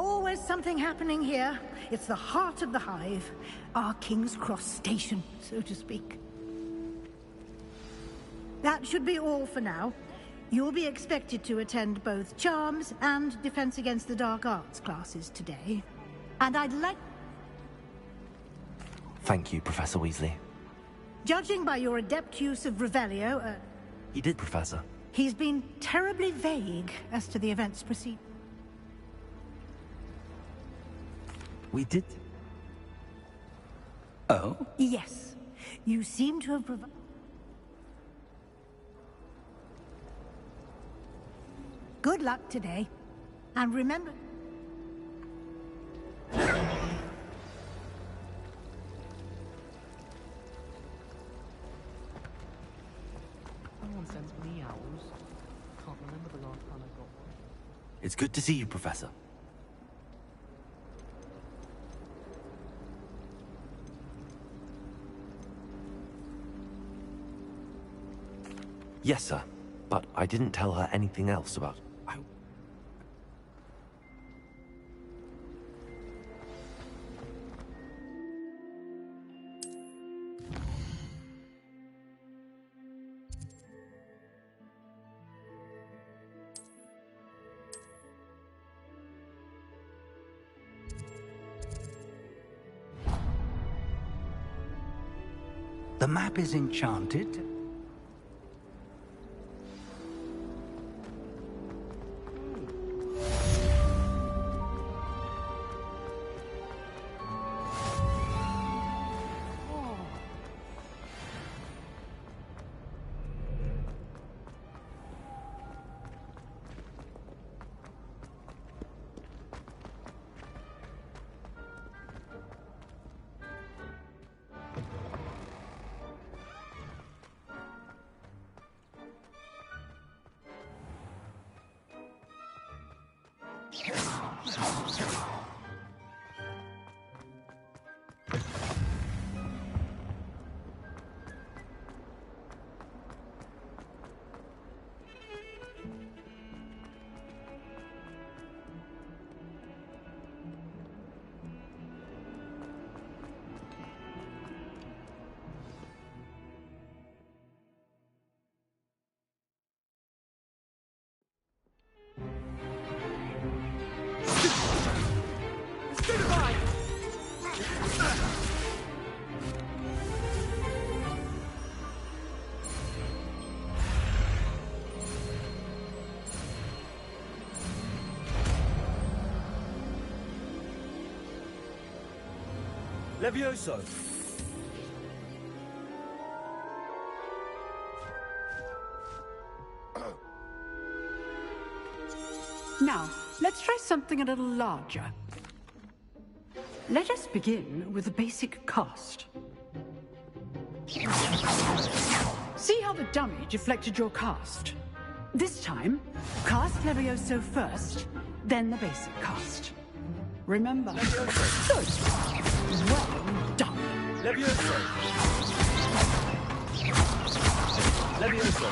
always something happening here. It's the heart of the hive. Our King's Cross station, so to speak. That should be all for now. You'll be expected to attend both Charms and Defense Against the Dark Arts classes today. And I'd like... Thank you, Professor Weasley. Judging by your adept use of Revelio, He did, Professor. he's been terribly vague as to the events proceed. We did. Oh? Yes. You seem to have provided... Good luck today. And remember... Someone sends me owls. Can't remember the last time I got one. It's good to see you, Professor. Yes, sir. But I didn't tell her anything else about... The map is enchanted. Levioso! Now, let's try something a little larger. Let us begin with the basic cast. See how the dummy deflected your cast? This time, cast Levioso first, then the basic cast. Remember? Good. Well done. Levioso! Levioso!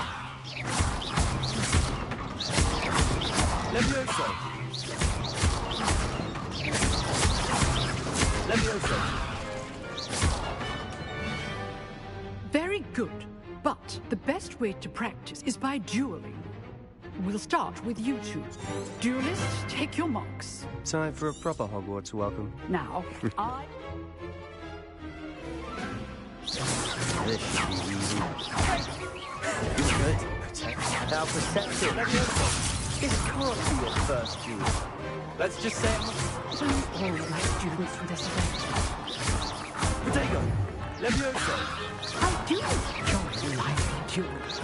Levioso! Levioso! Very good. But the best way to practice is by dueling. We'll start with you two. Duelists, take your marks. Time for a proper Hogwarts welcome. Now, I... This should be easy. Good. Now perceptive. This can't be your first duel. Let's just say Don't all my students for this event. Potato! Levioso! I do enjoy lively duels.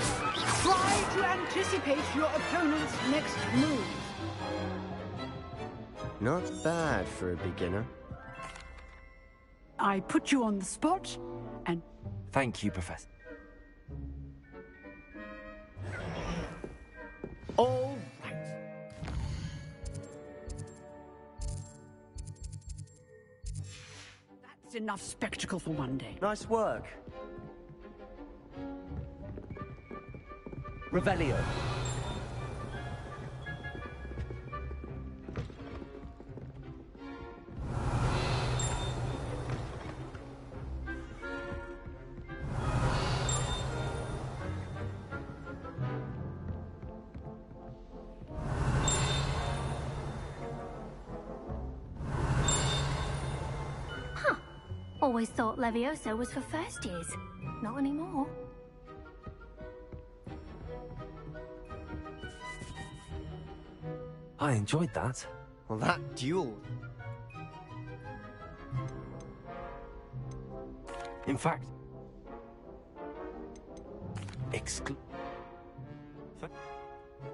Try to anticipate your opponent's next move. Not bad for a beginner. I put you on the spot, and... Thank you, Professor. All right. That's enough spectacle for one day. Nice work. Revelio. Always thought Levioso was for first years. Not anymore. I enjoyed that. Well, that duel. In fact...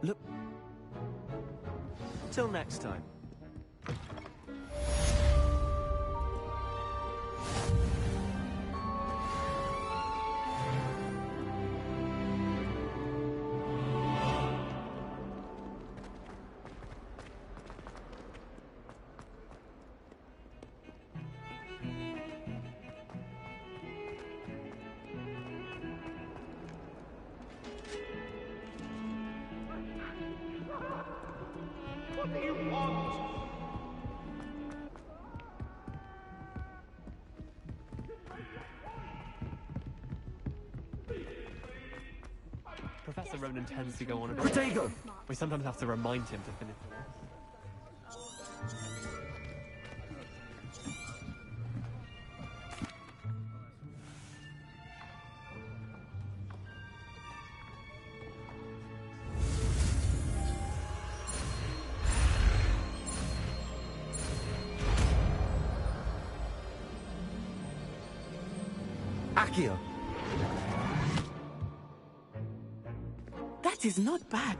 Look... Till next time. Professor Ronan tends to go on a bit. Protego! We sometimes have to remind him to finish the Accio! That is not bad.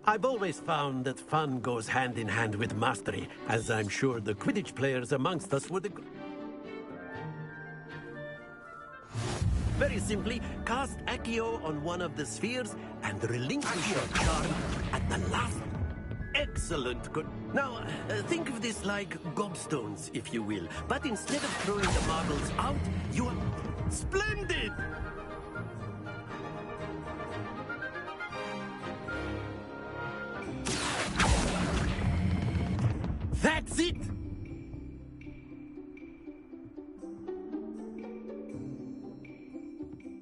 I've always found that fun goes hand in hand with mastery, as I'm sure the Quidditch players amongst us would agree. Very simply, cast Accio on one of the spheres and relinquish your charm at the last. Excellent. Good. Now, think of this like gobstones, if you will. But instead of throwing the marbles out, you are... Splendid! That's it!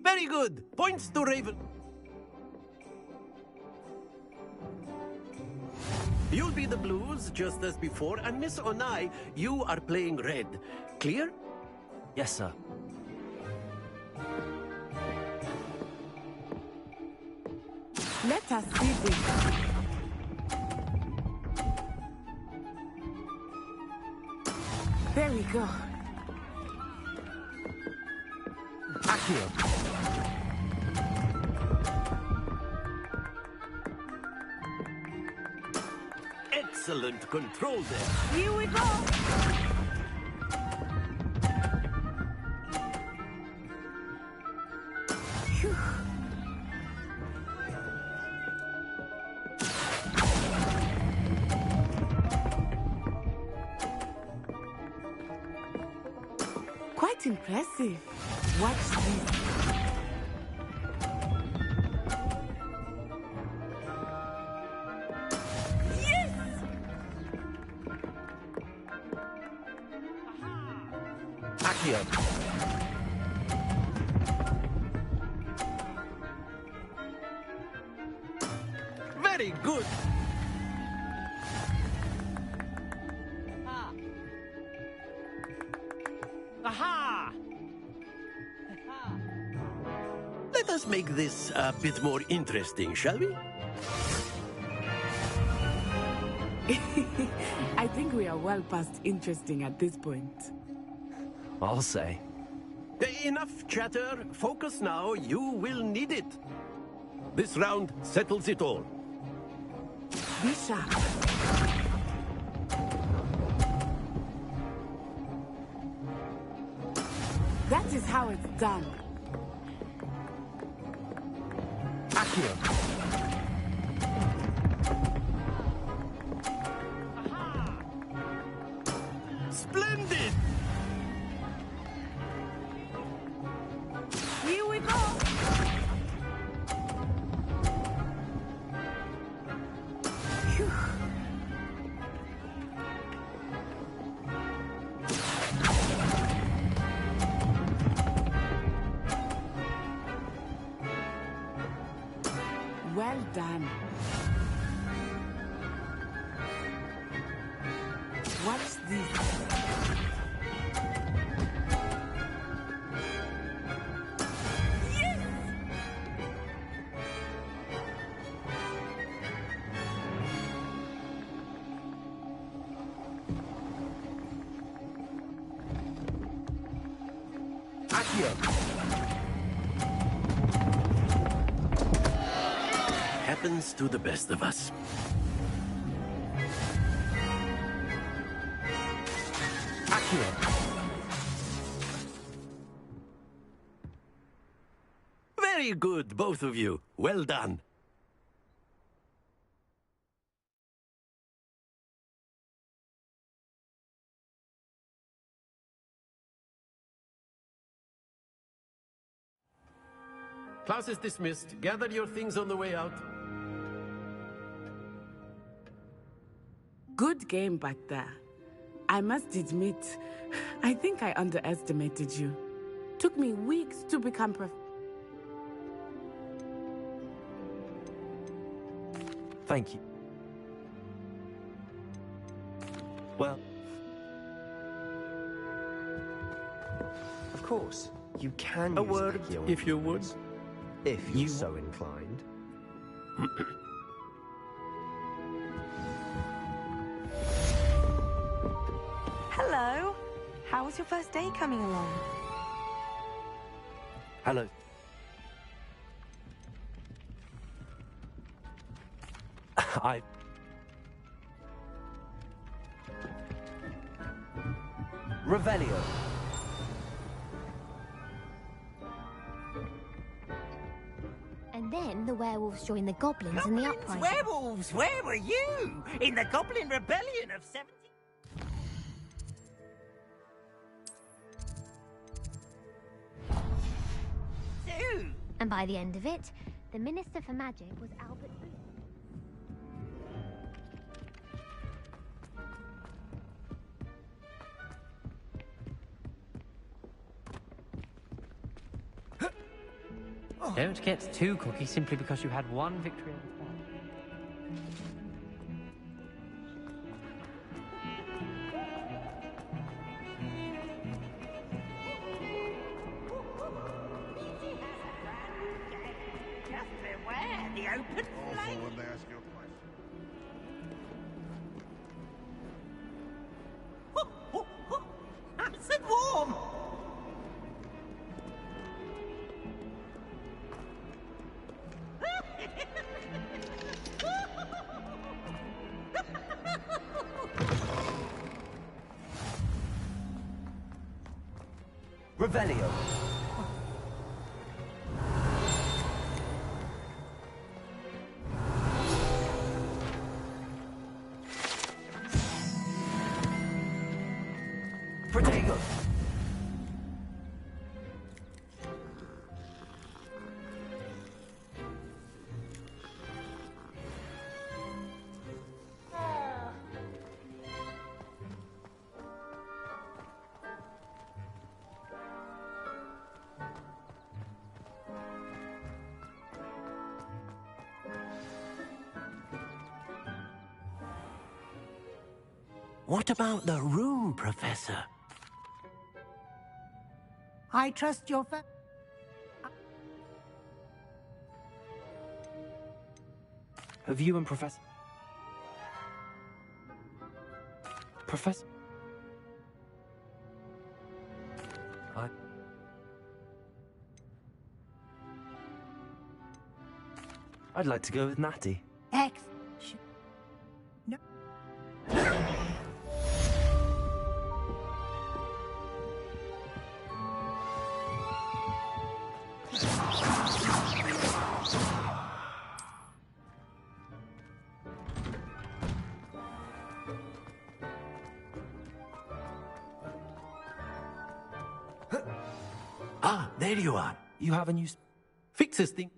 Very good. Points to Raven. You'll be the blues, just as before, and Miss Onai, you are playing red. Clear? Yes, sir. Let us see this. There we go. Accio! Excellent control there. Here we go. Phew. Quite impressive. Watch this. Accio! Very good. Aha! Let us make this a bit more interesting, shall we? I think we are well past interesting at this point. I'll say. Enough chatter. Focus now. You will need it. This round settles it all. Be sharp. That is how it's done. Accio! Splendid! Here we go. Phew. Well done. What's this? Happens to the best of us. Very good, both of you. Well done. Class is dismissed. Gather your things on the way out. Good game back there. I must admit, I think I underestimated you. Took me weeks to become Thank you. Well, Of course, you can A use word, Accio on if you would. Hogwarts, if you're so inclined. Hello. How was your first day coming along? hello. I... Revelio. And then the werewolves joined the goblins in the uprising. Werewolves, where were you? In the Goblin Rebellion of 70... And by the end of it, the Minister for Magic was Albert Booth. Don't get too cocky simply because you had one victory at a time. Just beware the open flame. Also, let me ask you a question. Nice and warm. Revelio. Protego. What about the room, Professor? I trust your Have you and Professor... Professor... I'd like to go with Natty. X. No. Ah, there you are. You haven't used... Fix this thing.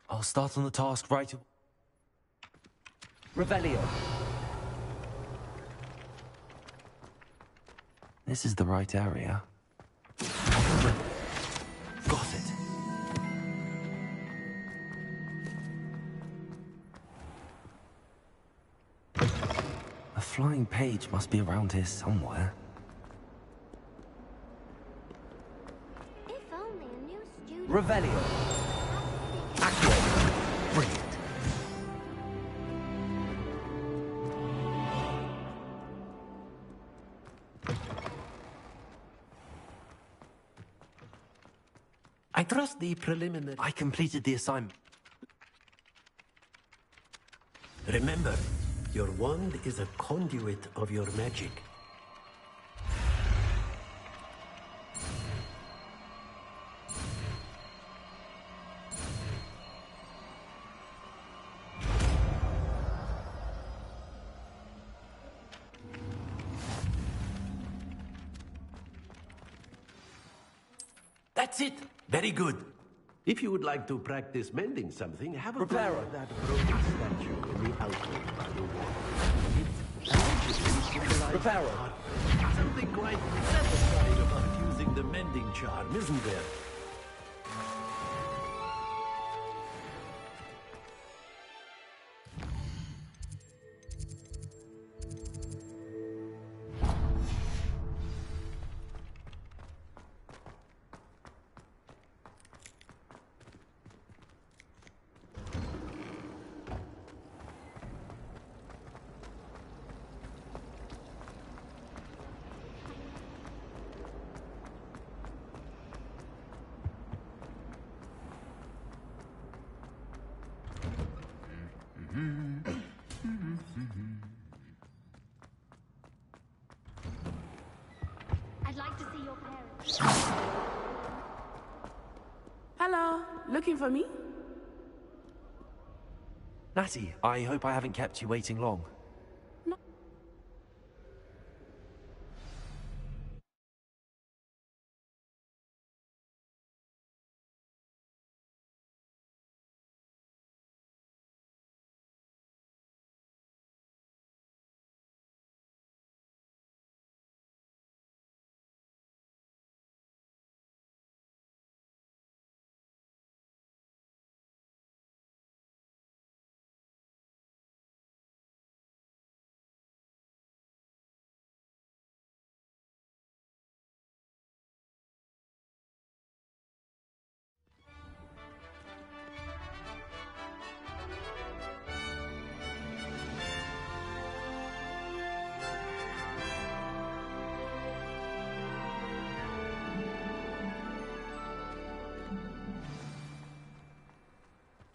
I'll start on the task right away. Revelio. This is the right area. Got it. flying page must be around here somewhere. If only a new student... Revelio. Accio. Brilliant. I trust the preliminary... I completed the assignment. Remember, your wand is a conduit of your magic. That's it! Very good. If you would like to practice mending something, have a go at that broken statue in the alcove by the wall. It's allegedly symbolizes something quite satisfying about using the mending charm, isn't there? I'd like to see your parents. Hello, looking for me? Natty, I hope I haven't kept you waiting long. No.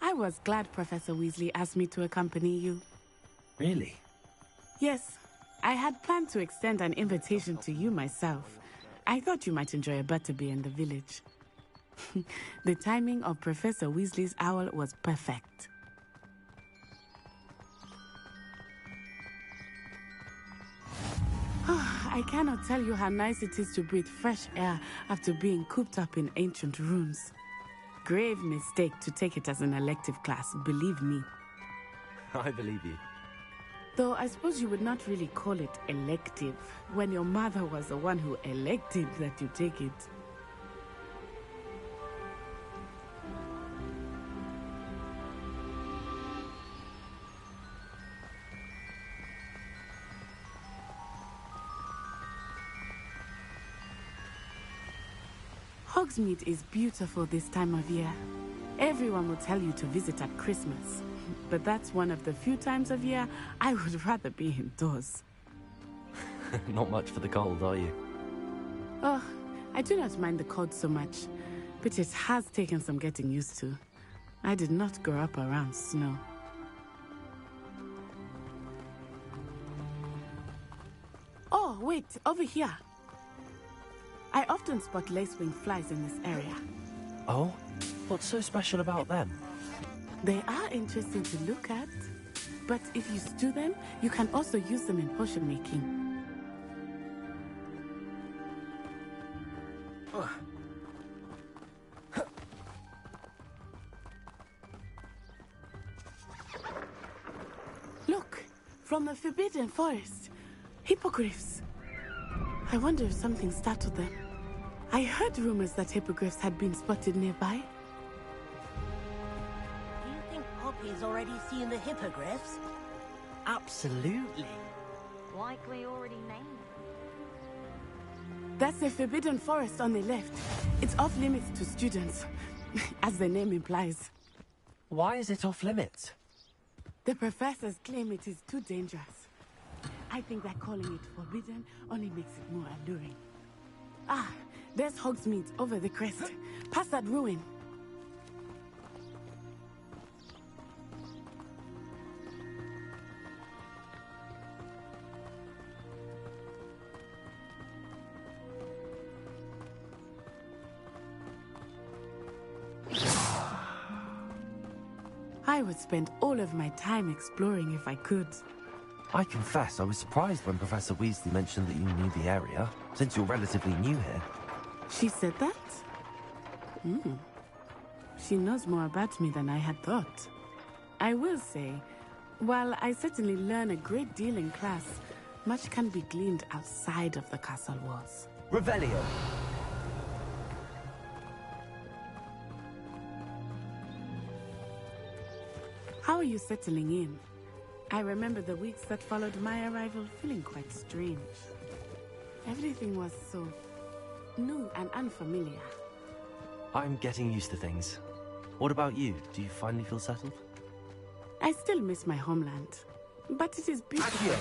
I was glad Professor Weasley asked me to accompany you. Really? Yes, I had planned to extend an invitation to you myself. I thought you might enjoy a butterbeer in the village. The timing of Professor Weasley's owl was perfect. I cannot tell you how nice it is to breathe fresh air after being cooped up in ancient ruins. Grave mistake to take it as an elective class, believe me. I believe you. Though I suppose you would not really call it elective when your mother was the one who elected that you take it. Hogsmeade is beautiful this time of year. Everyone will tell you to visit at Christmas, but that's one of the few times of year I would rather be indoors. Not much for the cold, are you? Oh, I do not mind the cold so much, but it has taken some getting used to. I did not grow up around snow. Oh, wait, over here. I often spot lacewing flies in this area. Oh? What's so special about them? They are interesting to look at, but if you stew them, you can also use them in potion making. Look, from the Forbidden Forest, hippogriffs. I wonder if something startled them. I heard rumors that hippogriffs had been spotted nearby. Do you think Poppy's already seen the hippogriffs? Absolutely. like we already named That's the Forbidden Forest on the left. It's off limits to students, as the name implies. Why is it off limits? The professors claim it is too dangerous. I think that calling it forbidden only makes it more alluring. Ah, there's Hogsmeade over the crest. Past that ruin. I would spend all of my time exploring if I could. I confess I was surprised when Professor Weasley mentioned that you knew the area, since you're relatively new here. She said that? She knows more about me than I had thought. I will say, while I certainly learn a great deal in class, much can be gleaned outside of the castle walls. Revelio. How are you settling in? I remember the weeks that followed my arrival feeling quite strange. Everything was so new and unfamiliar. I'm getting used to things. What about you? Do you finally feel settled? I still miss my homeland, but it is beautiful.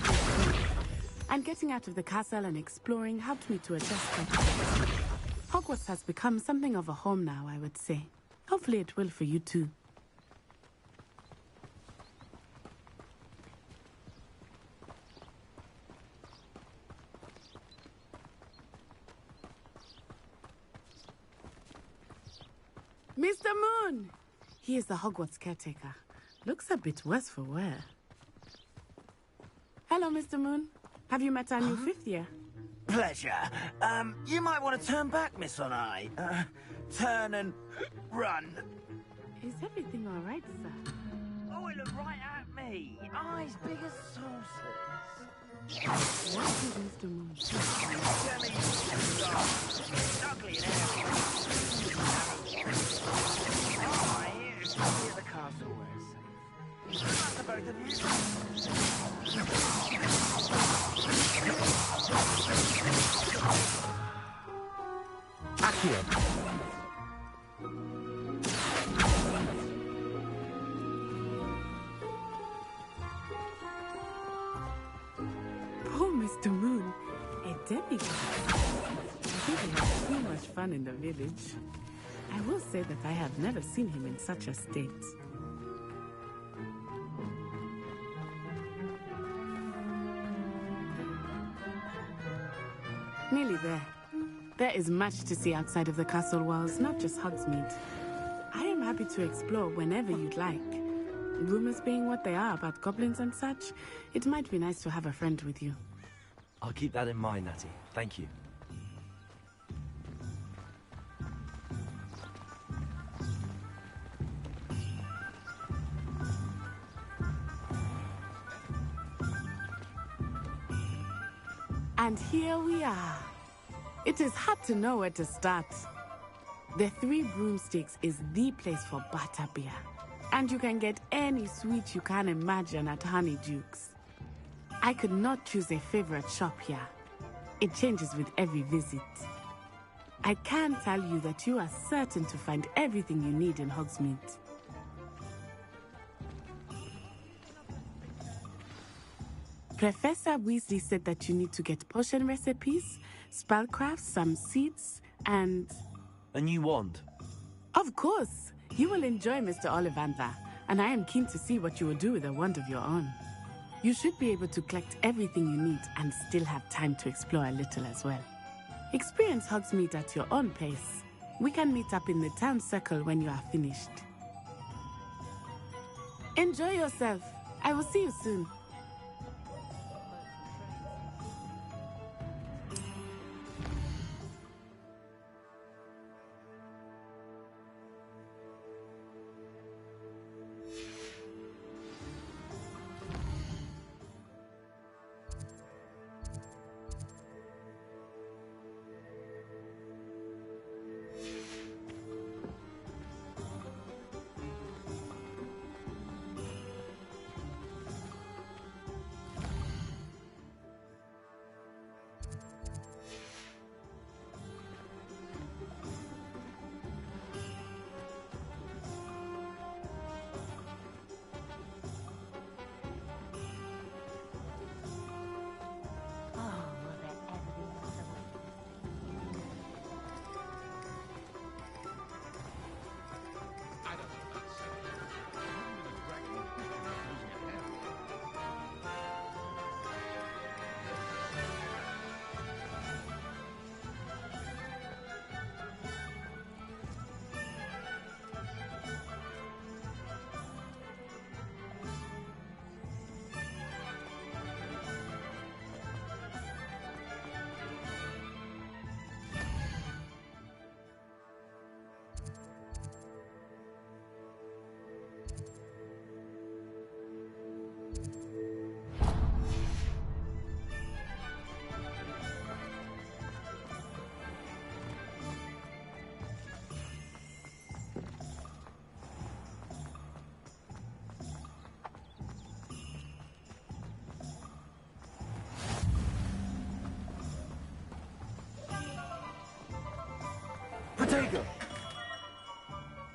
And getting out of the castle and exploring helped me to adjust quite a bit. Hogwarts has become something of a home now, I would say. Hopefully it will for you too. Mr. Moon! He is the Hogwarts caretaker. Looks a bit worse for wear. Hello, Mr. Moon. Have you met our new fifth year? Pleasure. You might want to turn back, Miss Onai. Turn and run. Is everything all right, sir? Oh, it looked right at me. Eyes big as saucers. What is Mr. Moon? Tell me it's ugly and I hear it's near the castle where it's safe. The both of you. Accio. Poor Mr. Moon. A demigod. I think he had too much fun in the village. I will say that I have never seen him in such a state. Nearly there. There is much to see outside of the castle walls, not just Hogsmeade. I am happy to explore whenever you'd like. Rumors being what they are about goblins and such, it might be nice to have a friend with you. I'll keep that in mind, Natty. Thank you. And here we are. It is hard to know where to start. The Three Broomsticks is the place for butterbeer. And you can get any sweet you can imagine at Honeydukes. I could not choose a favorite shop here. It changes with every visit. I can tell you that you are certain to find everything you need in Hogsmeade. Professor Weasley said that you need to get potion recipes, spellcrafts, some seeds, and... A new wand? Of course! You will enjoy Mr. Ollivander, and I am keen to see what you will do with a wand of your own. You should be able to collect everything you need and still have time to explore a little as well. Experience Hogsmeade at your own pace. We can meet up in the town circle when you are finished. Enjoy yourself. I will see you soon.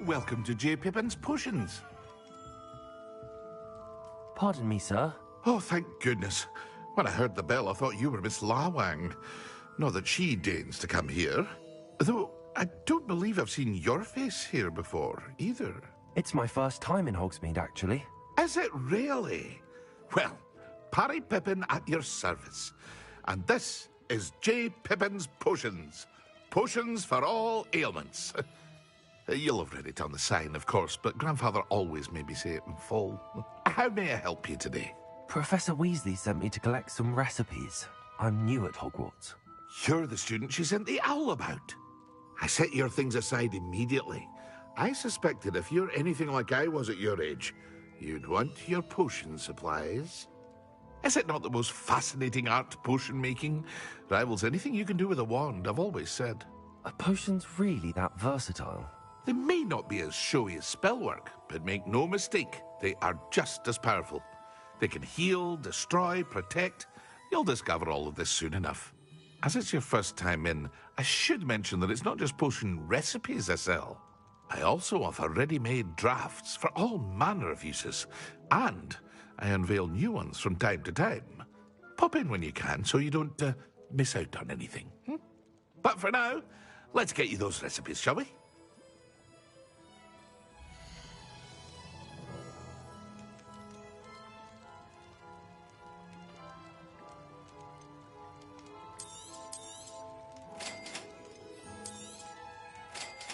welcome to J. Pippin's Potions. Pardon me, sir. Oh, thank goodness. When I heard the bell, I thought you were Miss Lawang. Not that she deigns to come here. Though, I don't believe I've seen your face here before, either. It's my first time in Hogsmeade, actually. Is it really? Well, Parry Pippin at your service. And this is J. Pippin's Potions. Potions for all ailments. You'll have read it on the sign, of course, but Grandfather always made me say it in full. How may I help you today? Professor Weasley sent me to collect some recipes. I'm new at Hogwarts. You're the student she sent the owl about. I set your things aside immediately. I suspected if you're anything like I was at your age, you'd want your potion supplies. Is it not the most fascinating art, potion making? Rivals anything you can do with a wand, I've always said. Are potions really that versatile? They may not be as showy as spellwork, but make no mistake, they are just as powerful. They can heal, destroy, protect. You'll discover all of this soon enough. As it's your first time in, I should mention that it's not just potion recipes I sell. I also offer ready-made drafts for all manner of uses, and I unveil new ones from time to time. Pop in when you can so you don't miss out on anything. But for now, let's get you those recipes, shall we?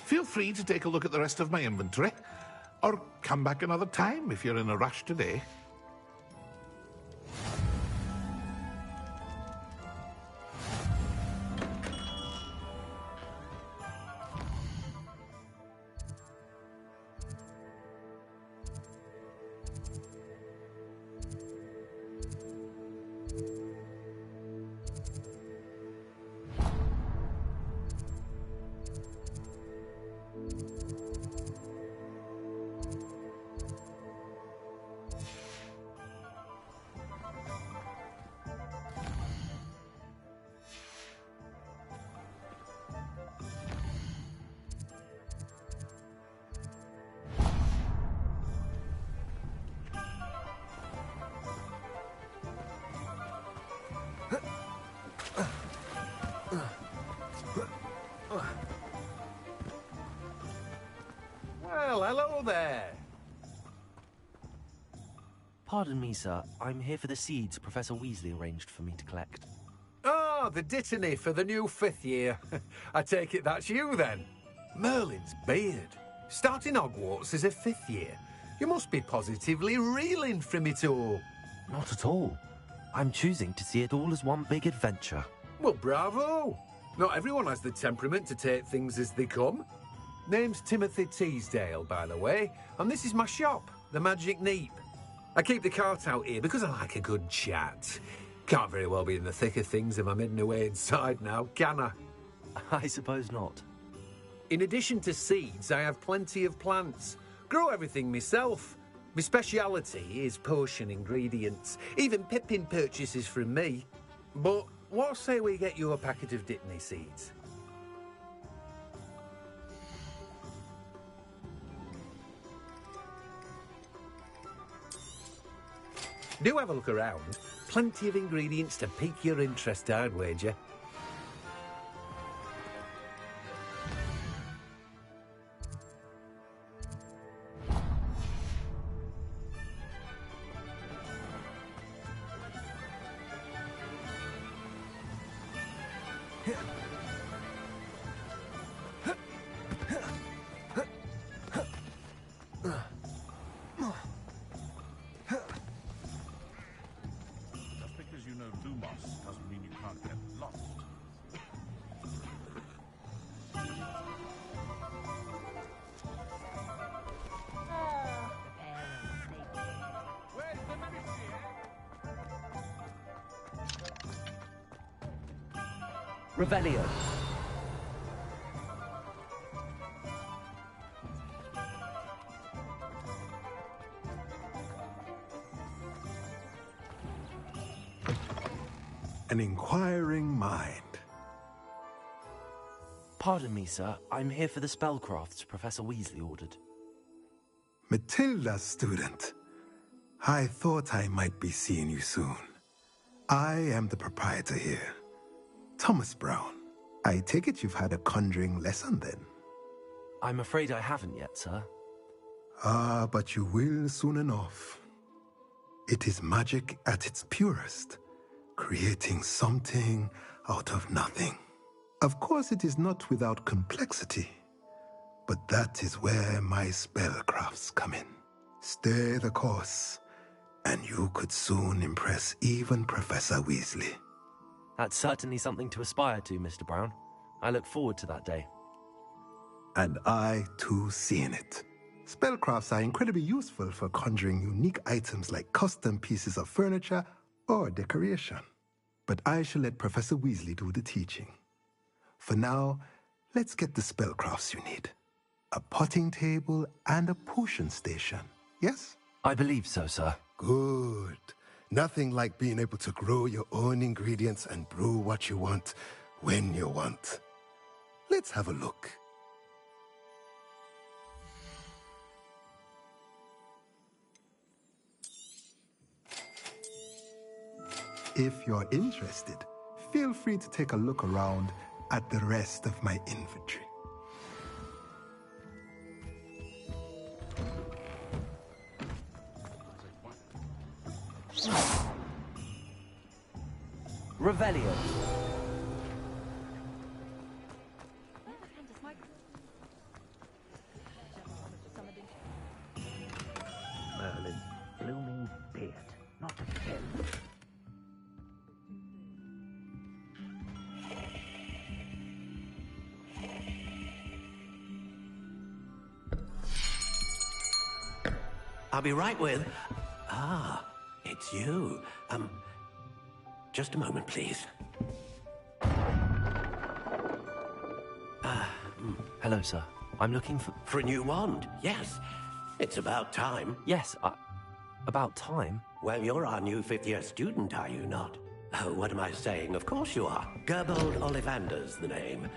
Feel free to take a look at the rest of my inventory, or come back another time if you're in a rush today. Well, hello there. Pardon me, sir. I'm here for the seeds Professor Weasley arranged for me to collect. Oh, the dittany for the new 5th year. I take it that's you, then. Merlin's beard. Starting Hogwarts as a 5th year. You must be positively reeling from it all. Not at all. I'm choosing to see it all as one big adventure. Well, bravo. Not everyone has the temperament to take things as they come. Name's Timothy Teasdale, by the way, and this is my shop, the Magic Neep. I keep the cart out here because I like a good chat. Can't very well be in the thick of things if I'm hidden away inside now, can I? I suppose not. In addition to seeds, I have plenty of plants. Grow everything myself. My speciality is potion ingredients. Even Pippin purchases from me. But what say we get you a packet of dittany seeds? Do have a look around. Plenty of ingredients to pique your interest, I'd wager. Revelio. An inquiring mind. Pardon me, sir. I'm here for the spellcrafts Professor Weasley ordered. Matilda's student. I thought I might be seeing you soon. I am the proprietor here, Thomas Brown. I take it you've had a conjuring lesson then? I'm afraid I haven't yet, sir. Ah, but you will soon enough. It is magic at its purest, creating something out of nothing. Of course, it is not without complexity, but that is where my spellcrafts come in. Stay the course, and you could soon impress even Professor Weasley. That's certainly something to aspire to, Mr. Brown. I look forward to that day. And I, too, seeing it. Spellcrafts are incredibly useful for conjuring unique items like custom pieces of furniture or decoration. But I shall let Professor Weasley do the teaching. For now, let's get the spellcrafts you need. A potting table and a potion station, yes? I believe so, sir. Good. Nothing like being able to grow your own ingredients and brew what you want when you want. Let's have a look. If you're interested, feel free to take a look around at the rest of my inventory. Revelio. Merlin, blooming beard, not again. I'll be right with... Ah, it's you. Just a moment, please. Hello, sir. I'm looking for... For a new wand, yes. It's about time. Yes, about time? Well, you're our new fifth-year student, are you not? Oh, what am I saying? Of course you are. Gerbold Ollivander's the name.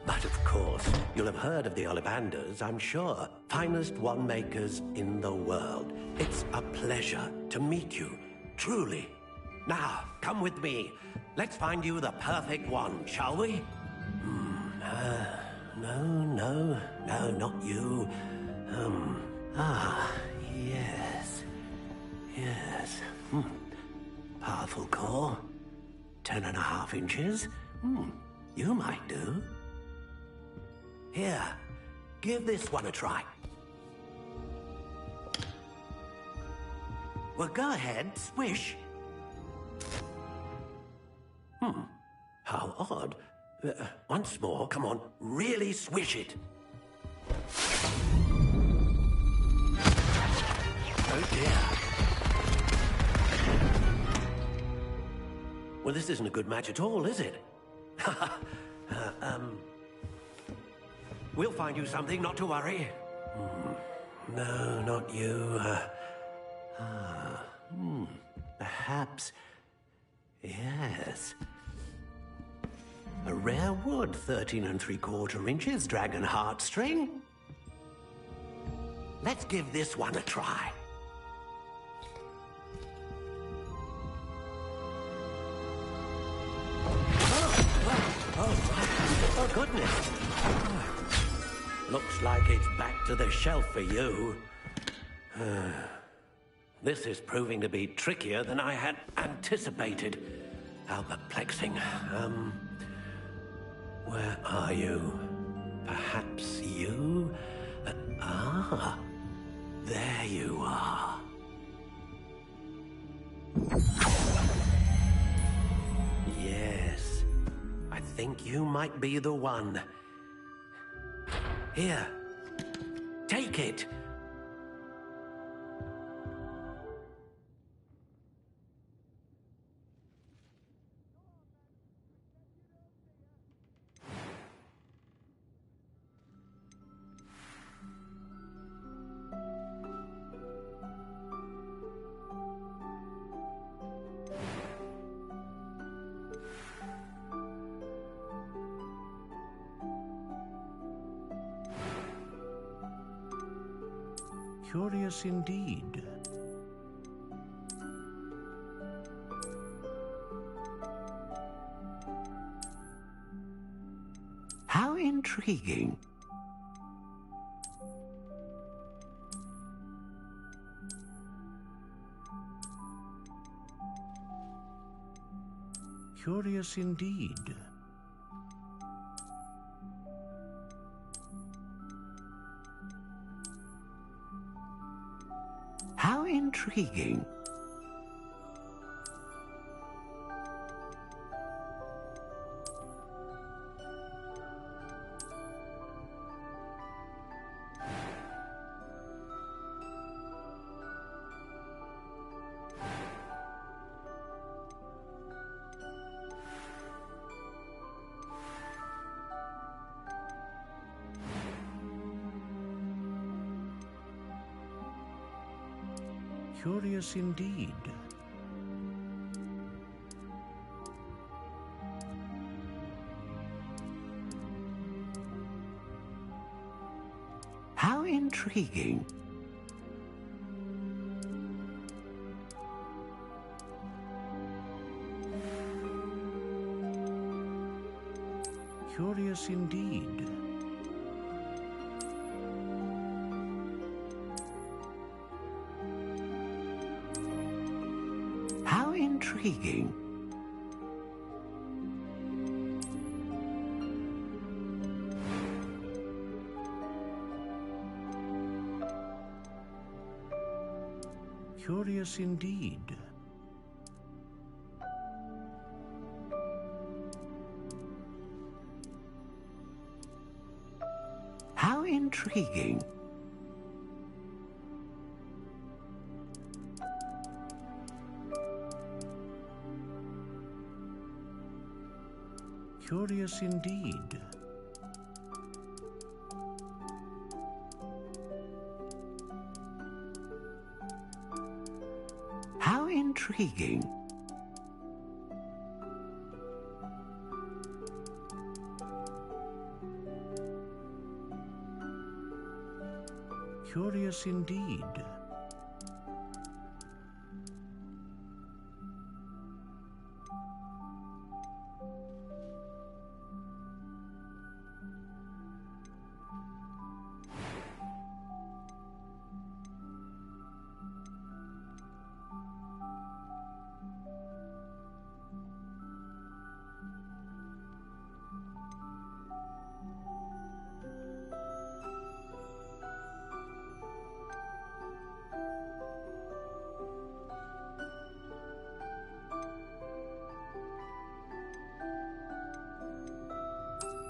But of course, you'll have heard of the Ollivanders, I'm sure. Finest wand makers in the world. It's a pleasure to meet you, truly. Now, come with me. Let's find you the perfect wand, shall we? No, not you. Yes. Powerful core. 10.5 inches. You might do. Here, give this one a try. Well, go ahead, swish. How odd. Once more, come on, really swish it. Oh dear. Well, this isn't a good match at all, is it? We'll find you something, not to worry. No, not you. Perhaps... Yes. A rare wood, 13 3/4 inches, dragon heartstring. Let's give this one a try. Oh, goodness. Looks like it's back to the shelf for you. This is proving to be trickier than I had anticipated. How perplexing. Where are you? Perhaps you? There you are. Yes, I think you might be the one. Here, take it. Curious indeed. How intriguing. Curious indeed. How intriguing. Curious indeed. How intriguing. Curious indeed. How intriguing. Curious indeed. How intriguing. Curious indeed. How intriguing. Curious indeed.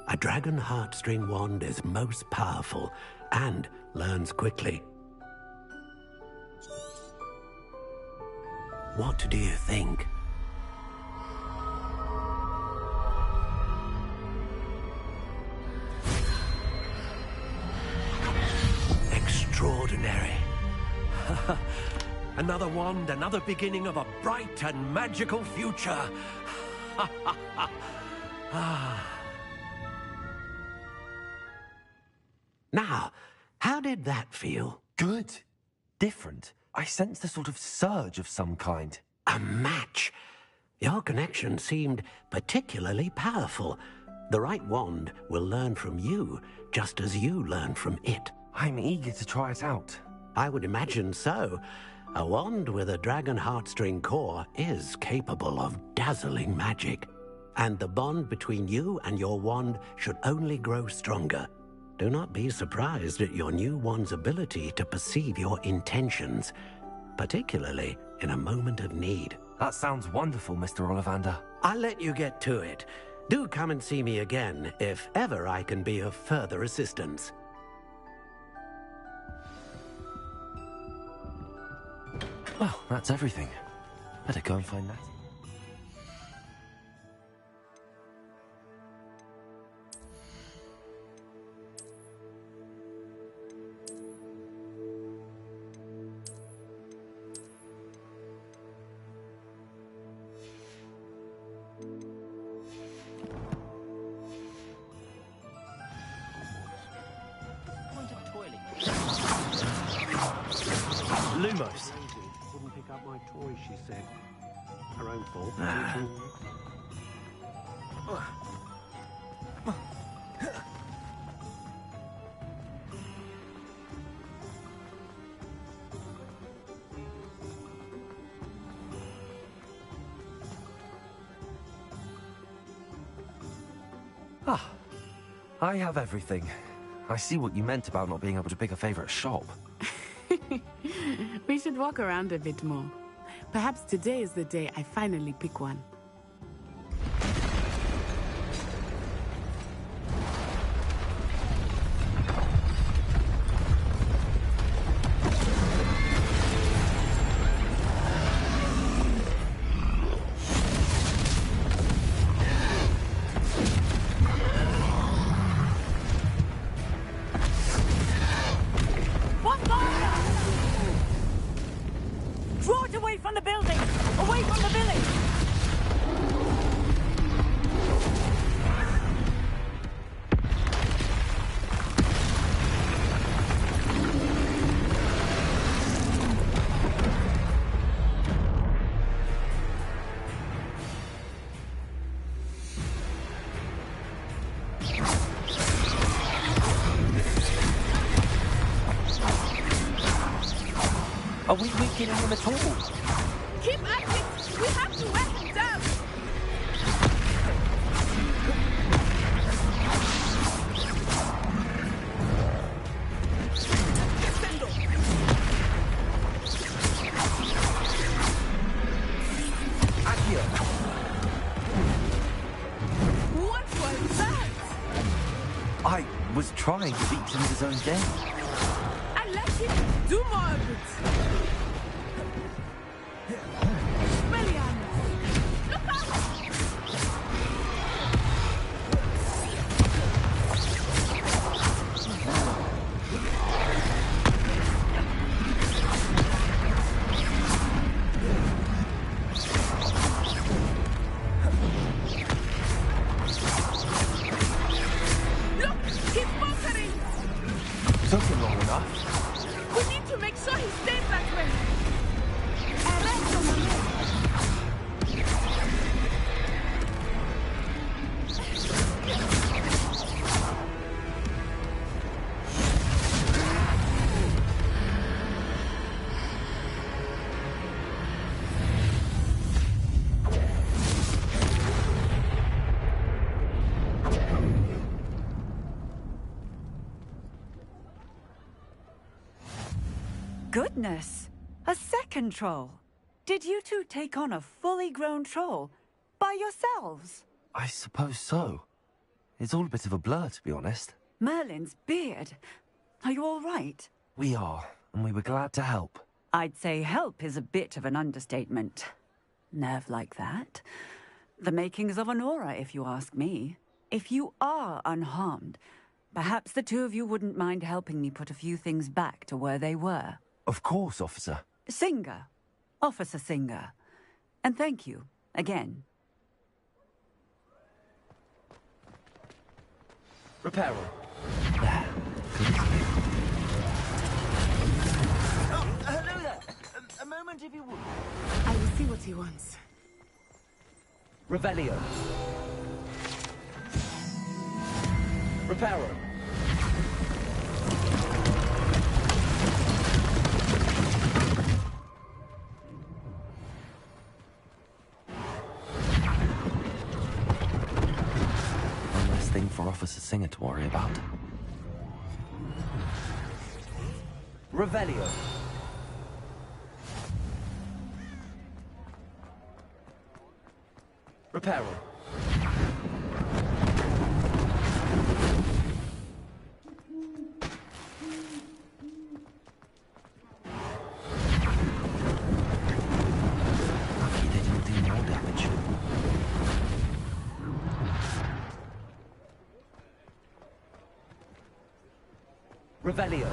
A dragon heartstring wand is most powerful and learns quickly. What do you think? Extraordinary. Another wand, another beginning of a bright and magical future. Now, how did that feel? Good. Different. I sensed a sort of surge of some kind. A match. Your connection seemed particularly powerful. The right wand will learn from you, just as you learn from it. I'm eager to try it out. I would imagine so. A wand with a dragon heartstring core is capable of dazzling magic. And the bond between you and your wand should only grow stronger. Do not be surprised at your new wand's ability to perceive your intentions, particularly in a moment of need. That sounds wonderful, Mr. Ollivander. I'll let you get to it. Do come and see me again if ever I can be of further assistance. Well, that's everything. Better go and find that. Lumos. Wouldn't pick up my toy, she said. Her own fault. Ah, I have everything. I see what you meant about not being able to pick a favorite shop. We should walk around a bit more. Perhaps today is the day I finally pick one. Draw it away from the building! Away from the village! Are we weakening him at all? Keep at it! We have to wear him down! What was that? I was trying to beat him at his own game. I let him do more of it! Expelliarmus! Look out! Look! He's faltering! Took him long enough. We need to make sure he stays that way! Goodness! A second troll! Did you two take on a fully grown troll? By yourselves? I suppose so. It's all a bit of a blur, to be honest. Merlin's beard. Are you all right? We are, and we were glad to help. I'd say help is a bit of an understatement. Nerve like that. The makings of an aura, if you ask me. If you are unharmed, perhaps the two of you wouldn't mind helping me put a few things back to where they were. Of course, officer. Singer. Officer Singer. And thank you, again. Reparo. Hello there. A moment if you would. I will see what he wants. Revelio. Reparo. One less thing for Officer Singer to worry about. Revelio. Reparo. Lucky they didn't do more damage. Revelio.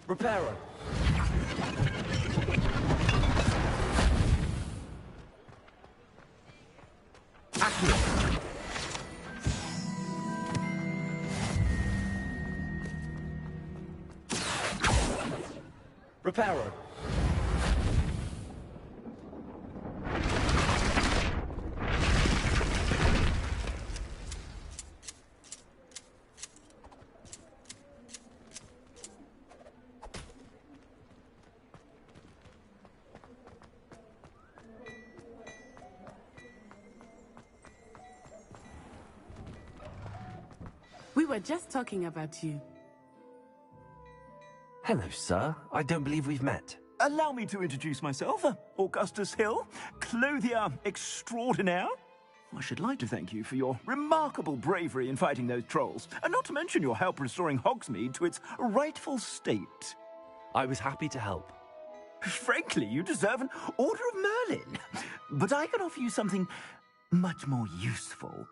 Reparo. Reparo. We were just talking about you. Hello, sir. I don't believe we've met. Allow me to introduce myself. Augustus Hill, clothier extraordinaire. I should like to thank you for your remarkable bravery in fighting those trolls, and not to mention your help restoring Hogsmeade to its rightful state. I was happy to help. Frankly, you deserve an Order of Merlin. But I can offer you something much more useful.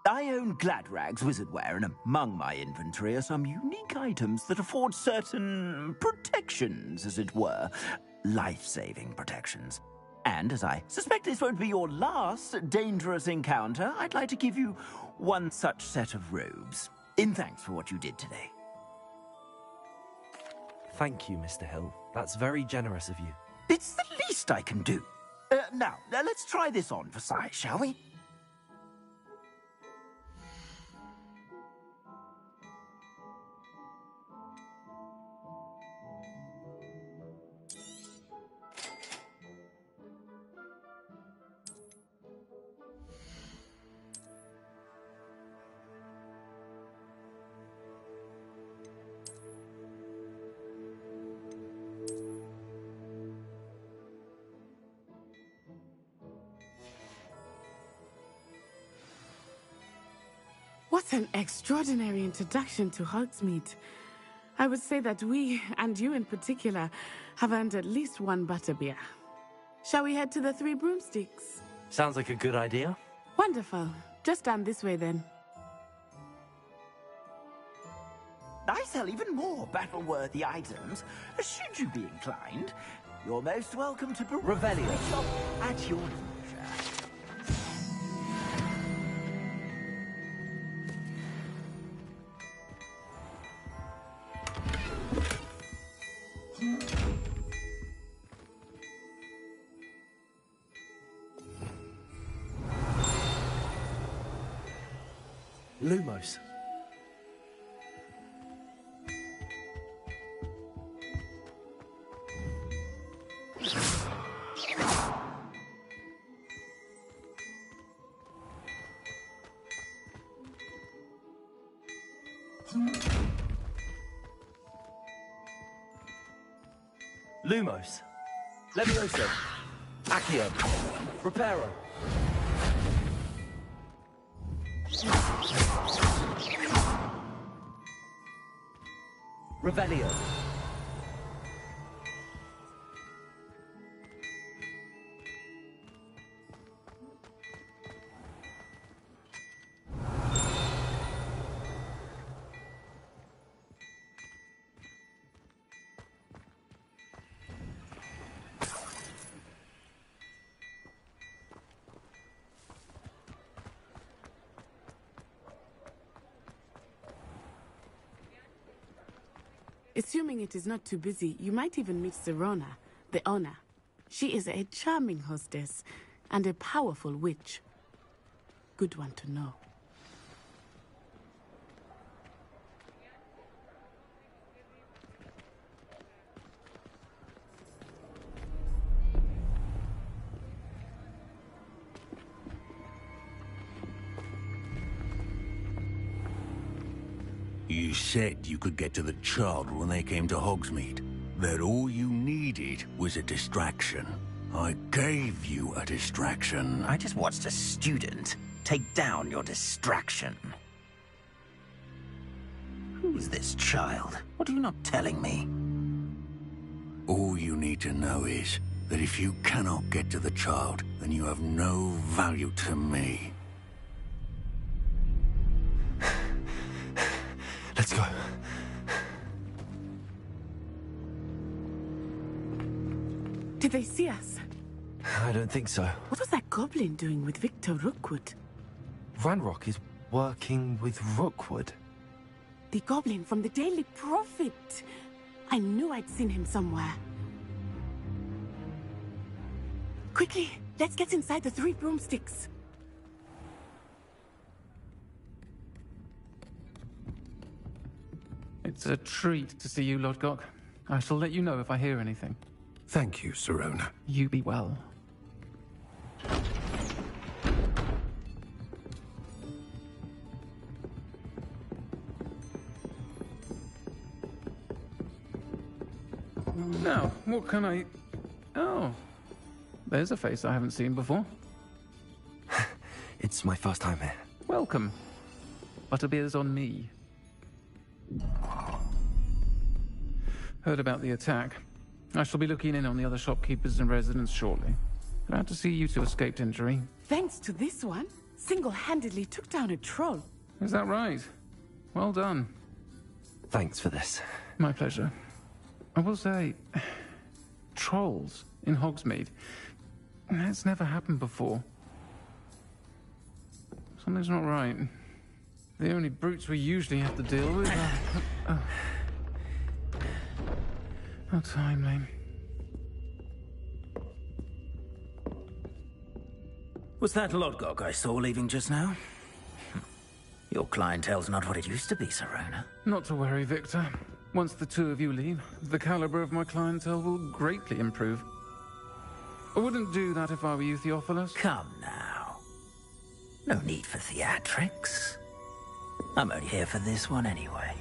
I own Gladrag's wizardware, and among my inventory are some unique items that afford certain protections, as it were. Life-saving protections. And as I suspect this won't be your last dangerous encounter, I'd like to give you one such set of robes, in thanks for what you did today. Thank you, Mr. Hill. That's very generous of you. It's the least I can do. Now, let's try this on for size, shall we? What an extraordinary introduction to Hogsmeade. I would say that we, and you in particular, have earned at least one butterbeer. Shall we head to the Three Broomsticks? Sounds like a good idea. Wonderful. Just down this way then. I sell even more battle-worthy items. Should you be inclined, you're most welcome to Revelio. Shop at your leisure. Lumos. Lumos. Levioso. Accio. Reparo. Revelio. Assuming it is not too busy, you might even meet Serona, the owner. She is a charming hostess and a powerful witch. Good one to know. You said you could get to the child when they came to Hogsmeade. That all you needed was a distraction. I gave you a distraction. I just watched a student take down your distraction. Who is this child? What are you not telling me? All you need to know is that if you cannot get to the child, then you have no value to me. Let's go. Did they see us? I don't think so. What was that goblin doing with Victor Rookwood? Ranrock is working with Rookwood. The goblin from the Daily Prophet. I knew I'd seen him somewhere. Quickly, let's get inside the 3 broomsticks. It's a treat to see you, Lodgok. I shall let you know if I hear anything. Thank you, Sirona. You be well. Now, what can I... Oh, there's a face I haven't seen before. It's my first time here. Welcome. Butterbeer's on me. Heard about the attack. I shall be looking in on the other shopkeepers and residents shortly. Glad to see you two escaped injury. Thanks to this one, single-handedly took down a troll. Is that right? Well done. Thanks for this. My pleasure. I will say, trolls in Hogsmeade. That's never happened before. Something's not right. The only brutes we usually have to deal with are... How timely. Was that Lodgok I saw leaving just now? Your clientele's not what it used to be, Sirona. Not to worry, Victor. Once the two of you leave, the caliber of my clientele will greatly improve. I wouldn't do that if I were you, Theophilus. Come now. No need for theatrics. I'm only here for this one anyway.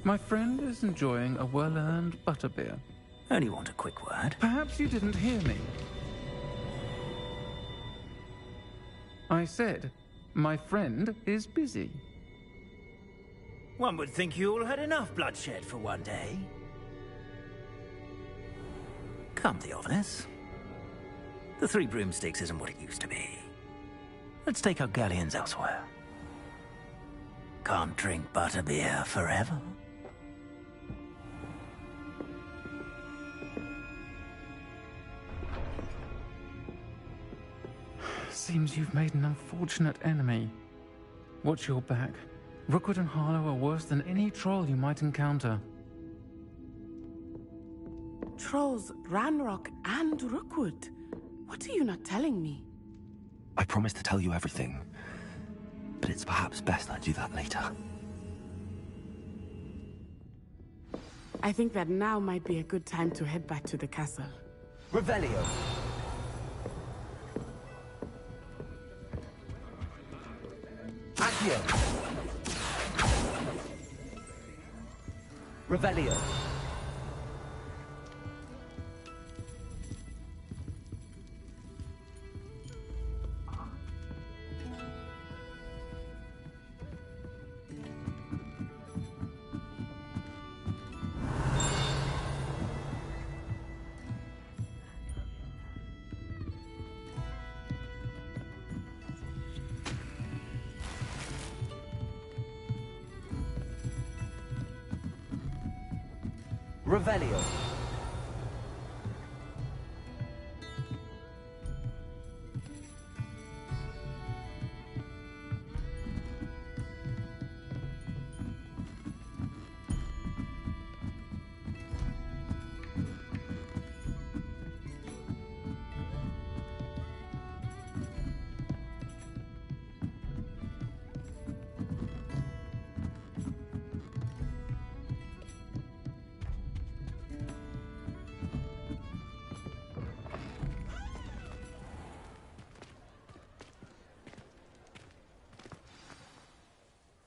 My friend is enjoying a well-earned butterbeer. Only want a quick word. Perhaps you didn't hear me. I said, my friend is busy. One would think you all had enough bloodshed for one day. Come, Theophilus. The 3 broomsticks isn't what it used to be. Let's take our galleons elsewhere. Can't drink butterbeer forever. Seems you've made an unfortunate enemy. Watch your back. Rookwood and Harlow are worse than any troll you might encounter. Trolls, Ranrock, and Rookwood. What are you not telling me? I promised to tell you everything, but it's perhaps best I do that later. I think that now might be a good time to head back to the castle. Revelio. Accio. Revelio. Revelio.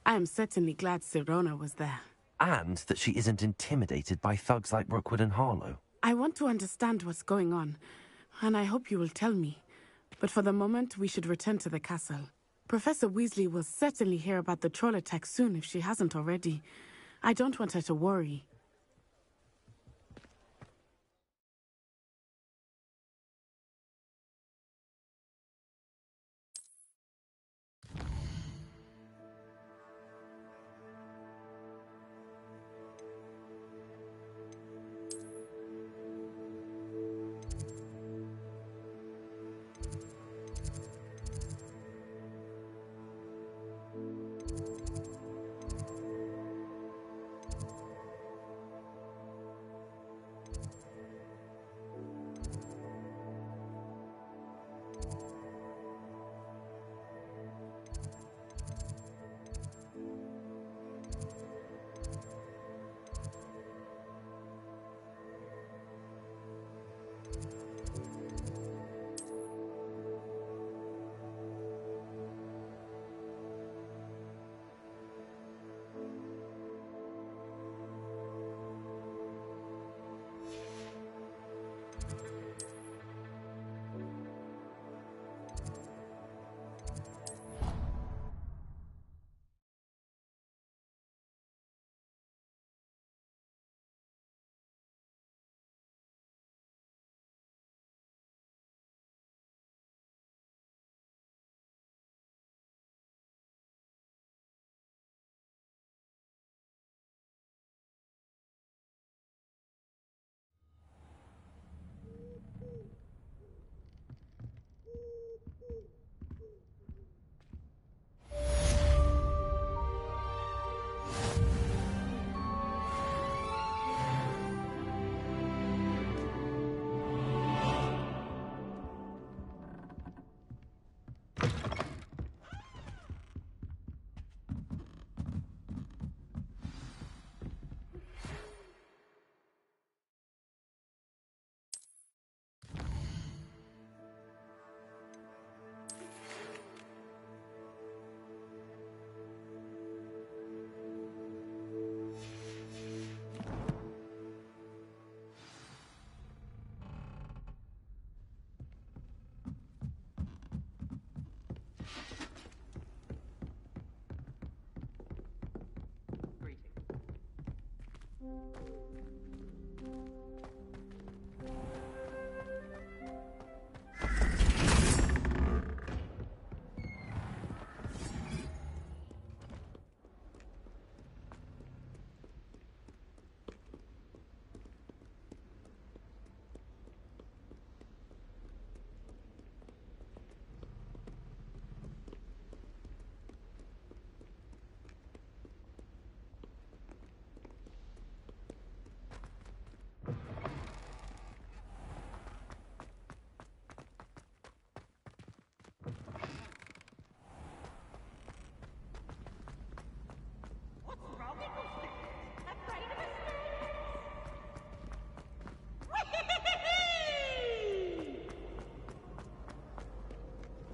I am certainly glad Sirona was there. And that she isn't intimidated by thugs like Rookwood and Harlow. I want to understand what's going on, and I hope you will tell me. But for the moment, we should return to the castle. Professor Weasley will certainly hear about the troll attack soon if she hasn't already. I don't want her to worry.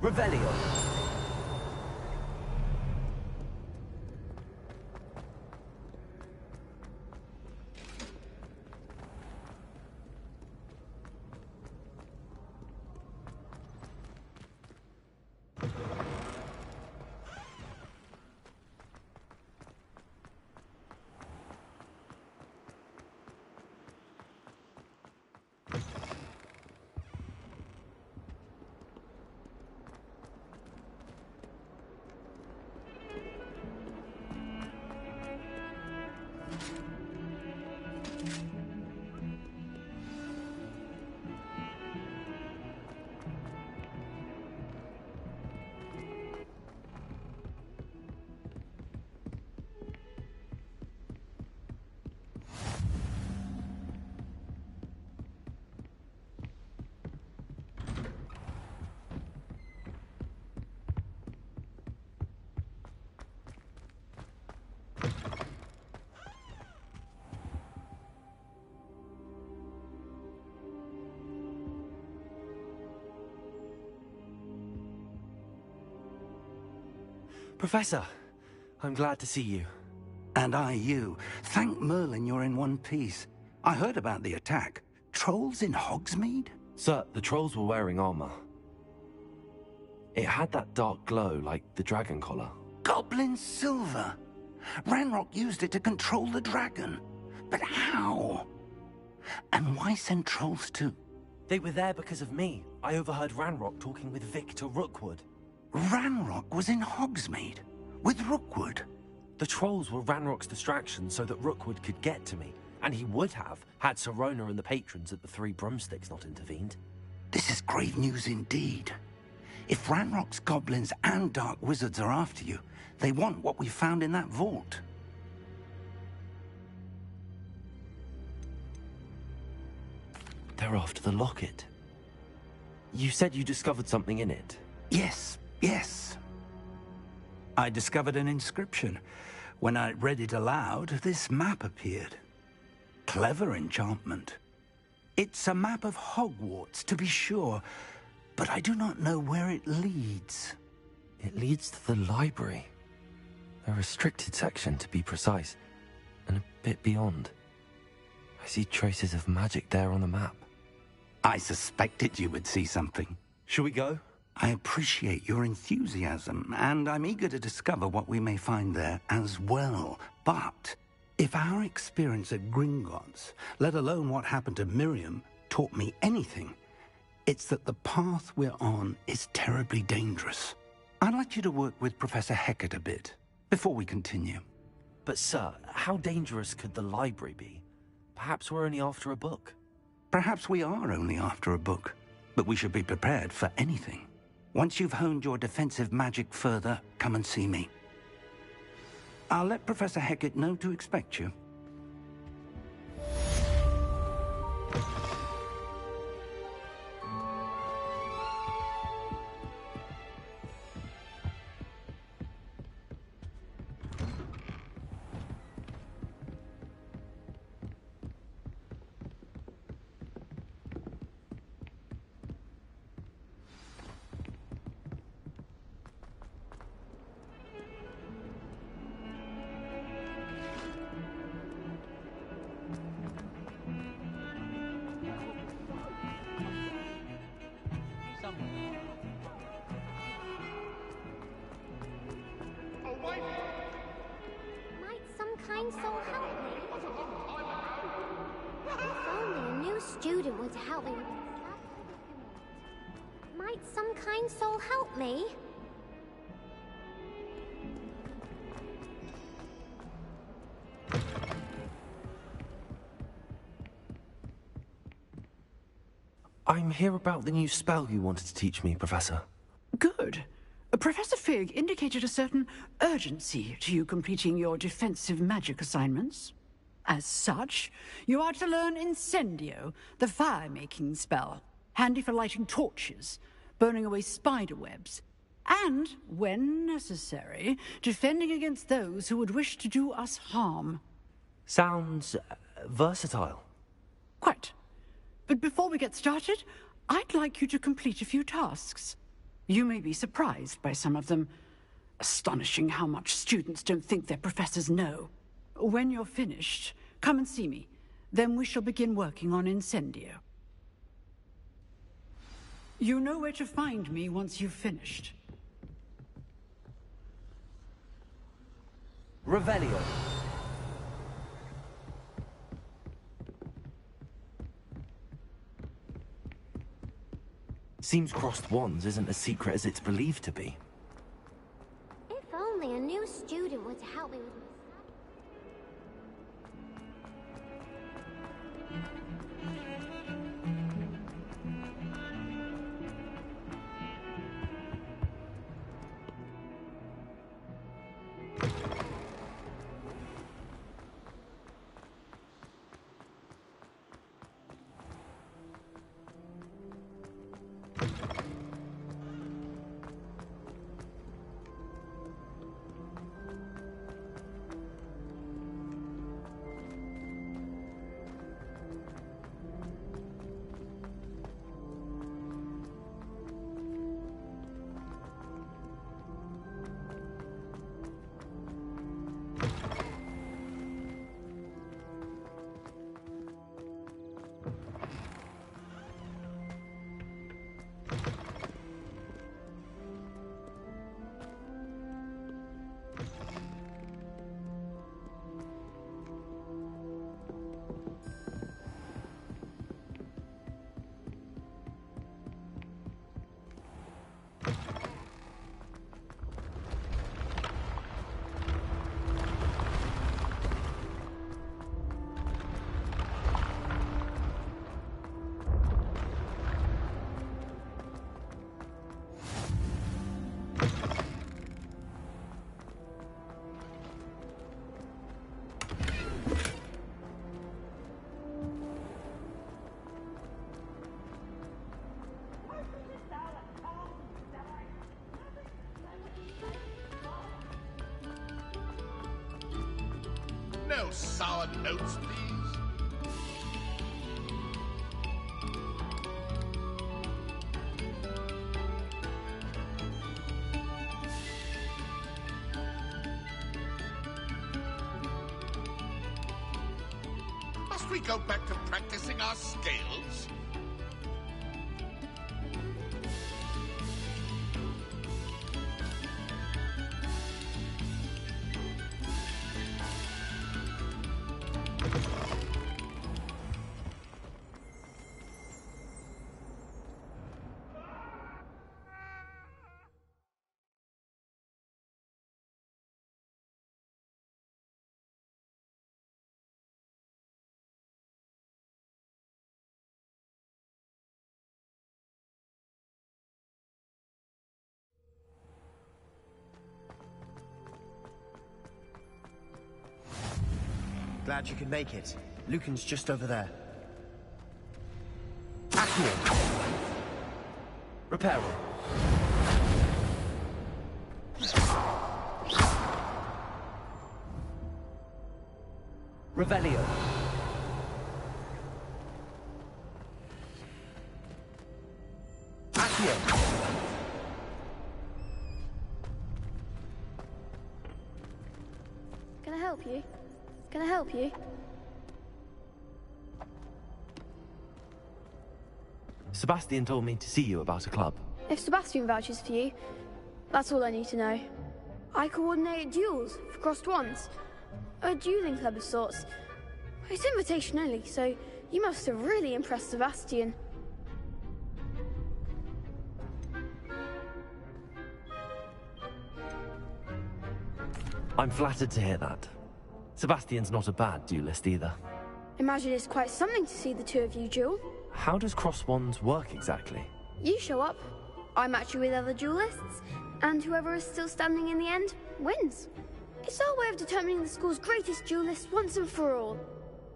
Revelio. Professor, I'm glad to see you. And I you. Thank Merlin you're in one piece. I heard about the attack. Trolls in Hogsmeade? Sir, the trolls were wearing armor. It had that dark glow like the dragon collar. Goblin silver! Ranrock used it to control the dragon. But how? And why send trolls too? They were there because of me. I overheard Ranrock talking with Victor Rookwood. Ranrock was in Hogsmeade? With Rookwood? The trolls were Ranrock's distraction so that Rookwood could get to me. And he would have, had Sirona and the patrons at the Three Broomsticks not intervened. This is grave news indeed. If Ranrock's goblins and dark wizards are after you, they want what we found in that vault. They're after the locket. You said you discovered something in it. Yes. I discovered an inscription. When I read it aloud, this map appeared. Clever enchantment. It's a map of Hogwarts, to be sure, but I do not know where it leads. It leads to the library. A restricted section, to be precise, and a bit beyond. I see traces of magic there on the map. I suspected you would see something. Shall we go? I appreciate your enthusiasm, and I'm eager to discover what we may find there as well. But if our experience at Gringotts, let alone what happened to Miriam, taught me anything, it's that the path we're on is terribly dangerous. I'd like you to work with Professor Hecat a bit, before we continue. But sir, how dangerous could the library be? Perhaps we're only after a book. Perhaps we are only after a book, but we should be prepared for anything. Once you've honed your defensive magic further, come and see me. I'll let Professor Hecat know to expect you. Might some kind soul help me? If only a new student were to help me with this. Might some kind soul help me? I'm here about the new spell you wanted to teach me, Professor. Good. Professor Fig indicated a certain urgency to you completing your defensive magic assignments. As such, you are to learn Incendio, the fire-making spell, handy for lighting torches, burning away spider webs, and, when necessary, defending against those who would wish to do us harm. Sounds versatile. Quite. But before we get started, I'd like you to complete a few tasks. You may be surprised by some of them. Astonishing how much students don't think their professors know. When you're finished, come and see me. Then we shall begin working on Incendio. You know where to find me once you've finished. Revelio. Seems crossed wands isn't as secret as it's believed to be. If only a new student were to help me with this. No sour notes, please. Must we go back to practicing our scales? Glad you could make it. Lucan's just over there. Accio. Reparo. Revelio. Accio. Can I help you? Can I help you? Sebastian told me to see you about a club. If Sebastian vouches for you, that's all I need to know. I coordinate duels for crossed wands. A dueling club of sorts. It's invitation only, so You must have really impressed Sebastian. I'm flattered to hear that. Sebastian's not a bad duelist either. Imagine it's quite something to see the two of you duel. How does cross wands work exactly? You show up, I match you with other duelists, and whoever is still standing in the end wins. It's our way of determining the school's greatest duelist once and for all.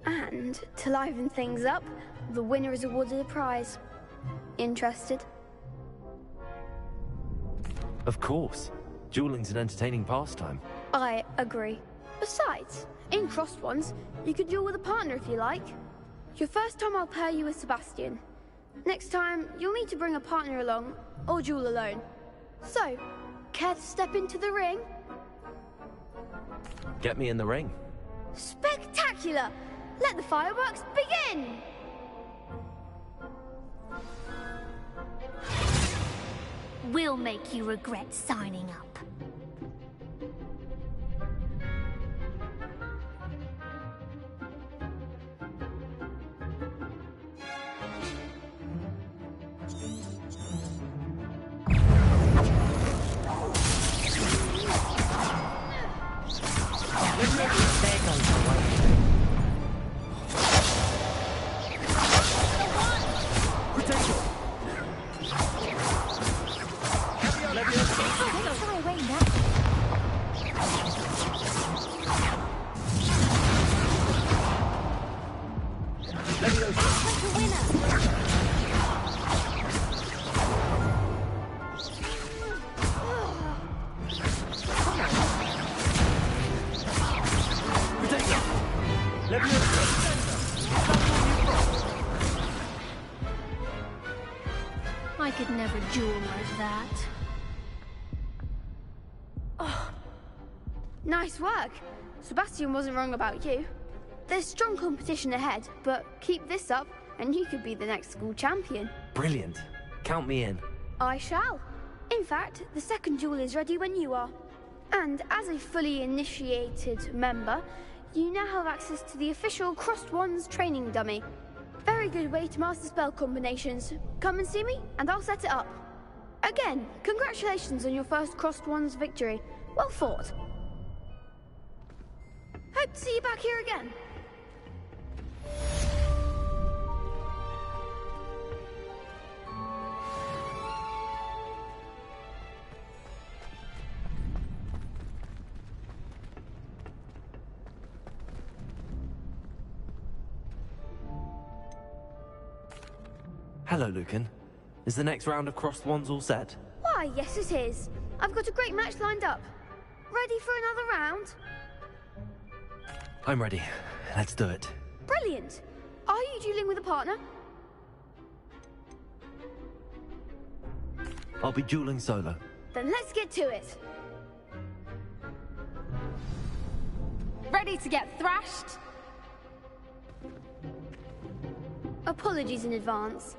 And to liven things up, the winner is awarded a prize. Interested? Of course. Dueling's an entertaining pastime. I agree. Besides, in crossed ones, you could duel with a partner if you like. Your first time I'll pair you with Sebastian. Next time, you'll need to bring a partner along, or duel alone. So, care to step into the ring? Get me in the ring. Spectacular! Let the fireworks begin! We'll make you regret signing up. I could never duel like that. Oh, nice work. Sebastian wasn't wrong about you. There's strong competition ahead, but keep this up and you could be the next school champion. Brilliant. Count me in. I shall. In fact, the second duel is ready when you are. And as a fully initiated member, you now have access to the official Crossed Wands training dummy. Very good way to master spell combinations. Come and see me, and I'll set it up. Again, congratulations on your first Crossed Wands victory. Well fought. Hope to see you back here again. Hello, Lucan. Is the next round of crossed wands all set? Why, yes it is. I've got a great match lined up. Ready for another round? I'm ready. Let's do it. Brilliant. Are you dueling with a partner? I'll be dueling solo. Then let's get to it. Ready to get thrashed? Apologies in advance.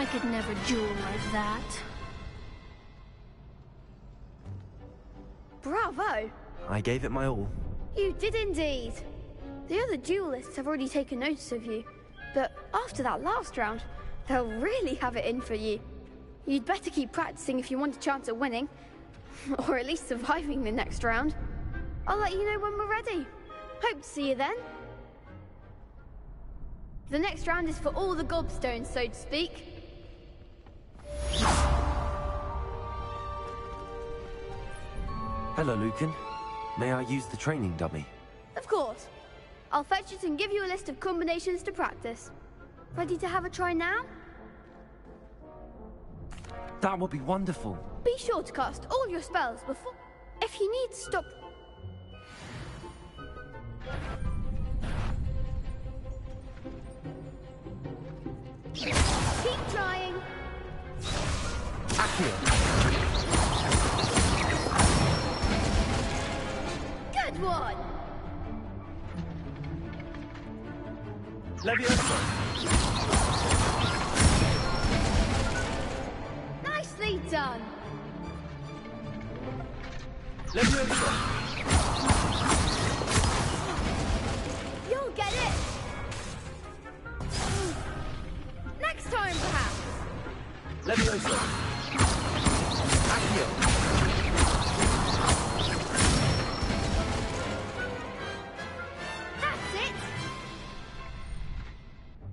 I could never duel like that. Bravo! I gave it my all. You did indeed. The other duelists have already taken notice of you, but after that last round, they'll really have it in for you. You'd better keep practicing if you want a chance at winning, or at least surviving the next round. I'll let you know when we're ready. Hope to see you then. The next round is for all the gobstones, so to speak. Hello, Lucan. May I use the training dummy? Of course. I'll fetch it and give you a list of combinations to practice. Ready to have a try now? That would be wonderful. Be sure to cast all your spells before... If you need to stop... Keep trying. Accio. Good one. Leviosa. Nicely done. Leviosa. You'll get it. Next time, perhaps. Leviosa. Accio. That's it.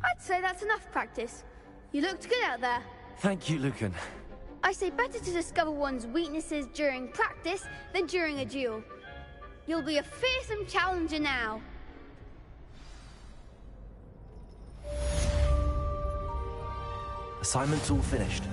I'd say that's enough practice. You looked good out there. Thank you, Lucan. I say better to discover one's weaknesses during practice than during a duel. You'll be a fearsome challenger now. Assignment's all finished.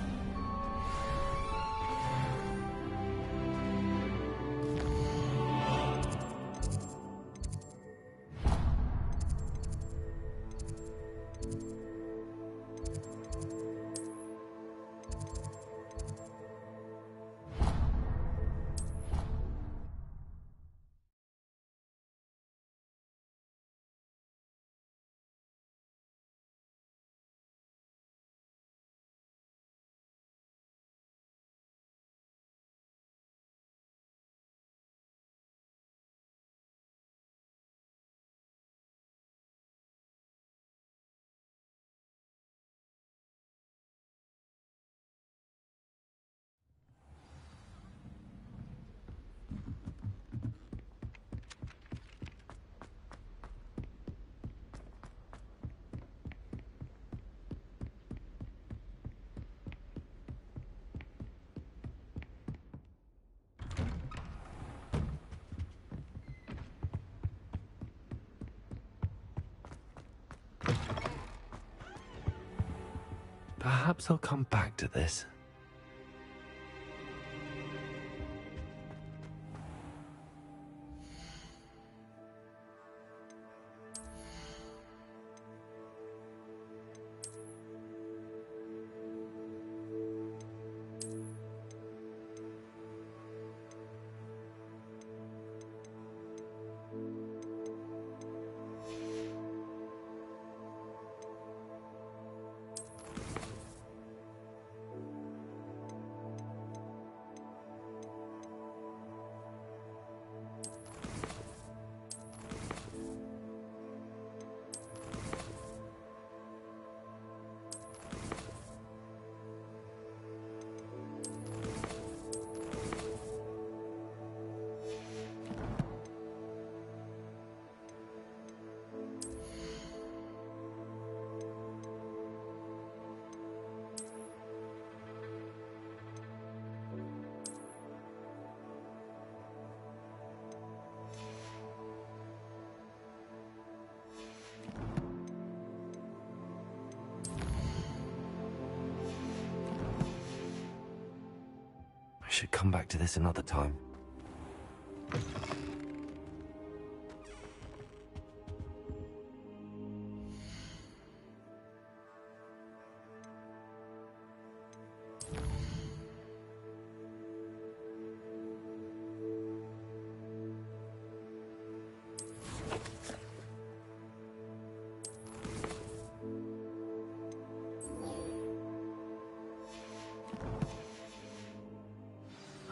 Perhaps I'll come back to this. I should come back to this another time.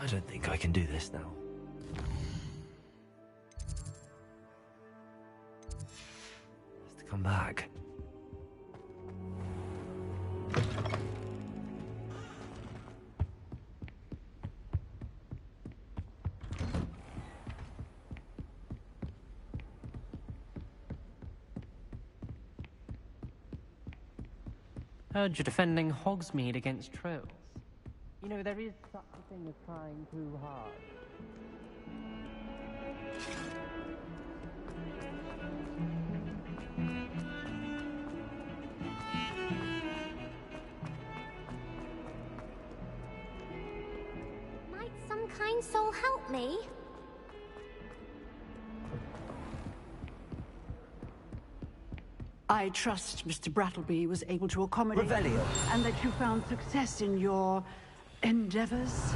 I don't think I can do this now. Has to come back. Heard you're defending Hogsmeade against trolls. You know, there is such a thing as trying too hard. Might some kind soul help me? I trust Mr. Brattleby was able to accommodate Revelio. and that you found success in your endeavors.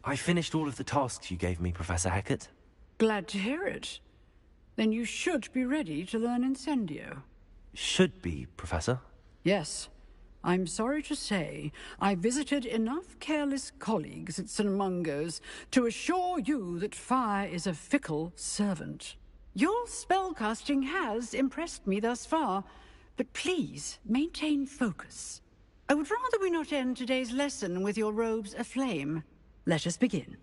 I finished all of the tasks you gave me, Professor Hecat. Glad to hear it. Then you should be ready to learn Incendio. Should be, Professor. Yes. I'm sorry to say, I visited enough careless colleagues at St. Mungo's to assure you that fire is a fickle servant. Your spellcasting has impressed me thus far, but please maintain focus. I would rather we not end today's lesson with your robes aflame. Let us begin.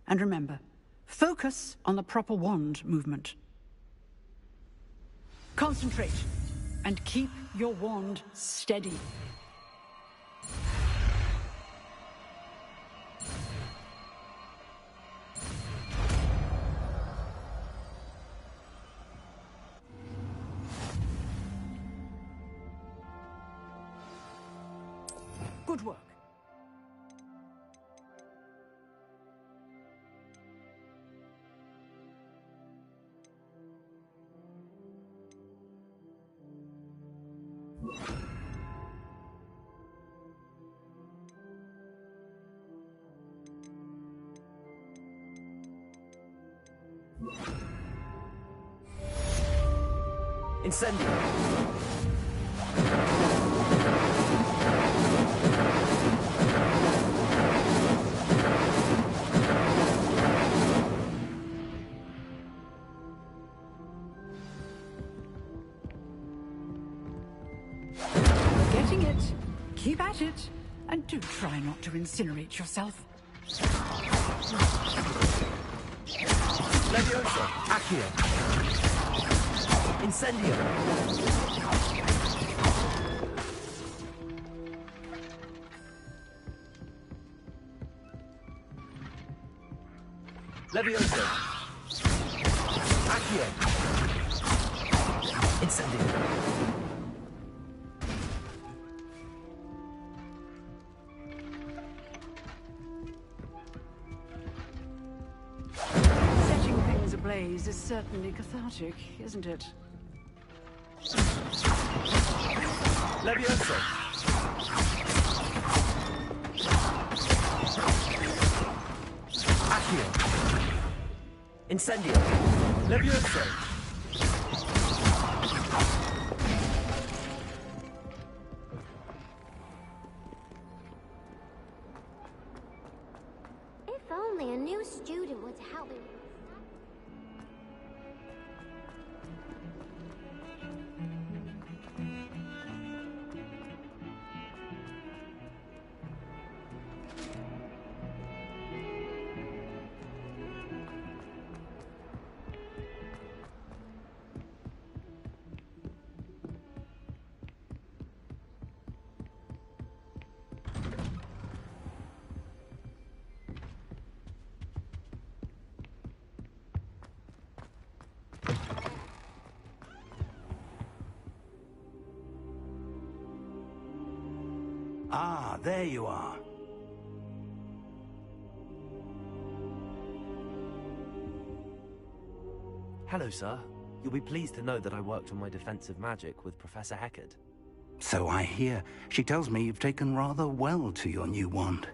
And remember, focus on the proper wand movement. Concentrate, and keep your wand steady. Good work. Incendio. Getting it. Keep at it. And do try not to incinerate yourself. Leviosa. Accio. Incendio. Leviosa. Accio. Incendio. Setting things ablaze is certainly cathartic, isn't it? Leviosa. Accio. Incendio. Leviosa. If only a new student were to help me. Ah, there you are. Hello, sir. You'll be pleased to know that I worked on my defensive magic with Professor Hecat. So I hear. She tells me you've taken rather well to your new wand.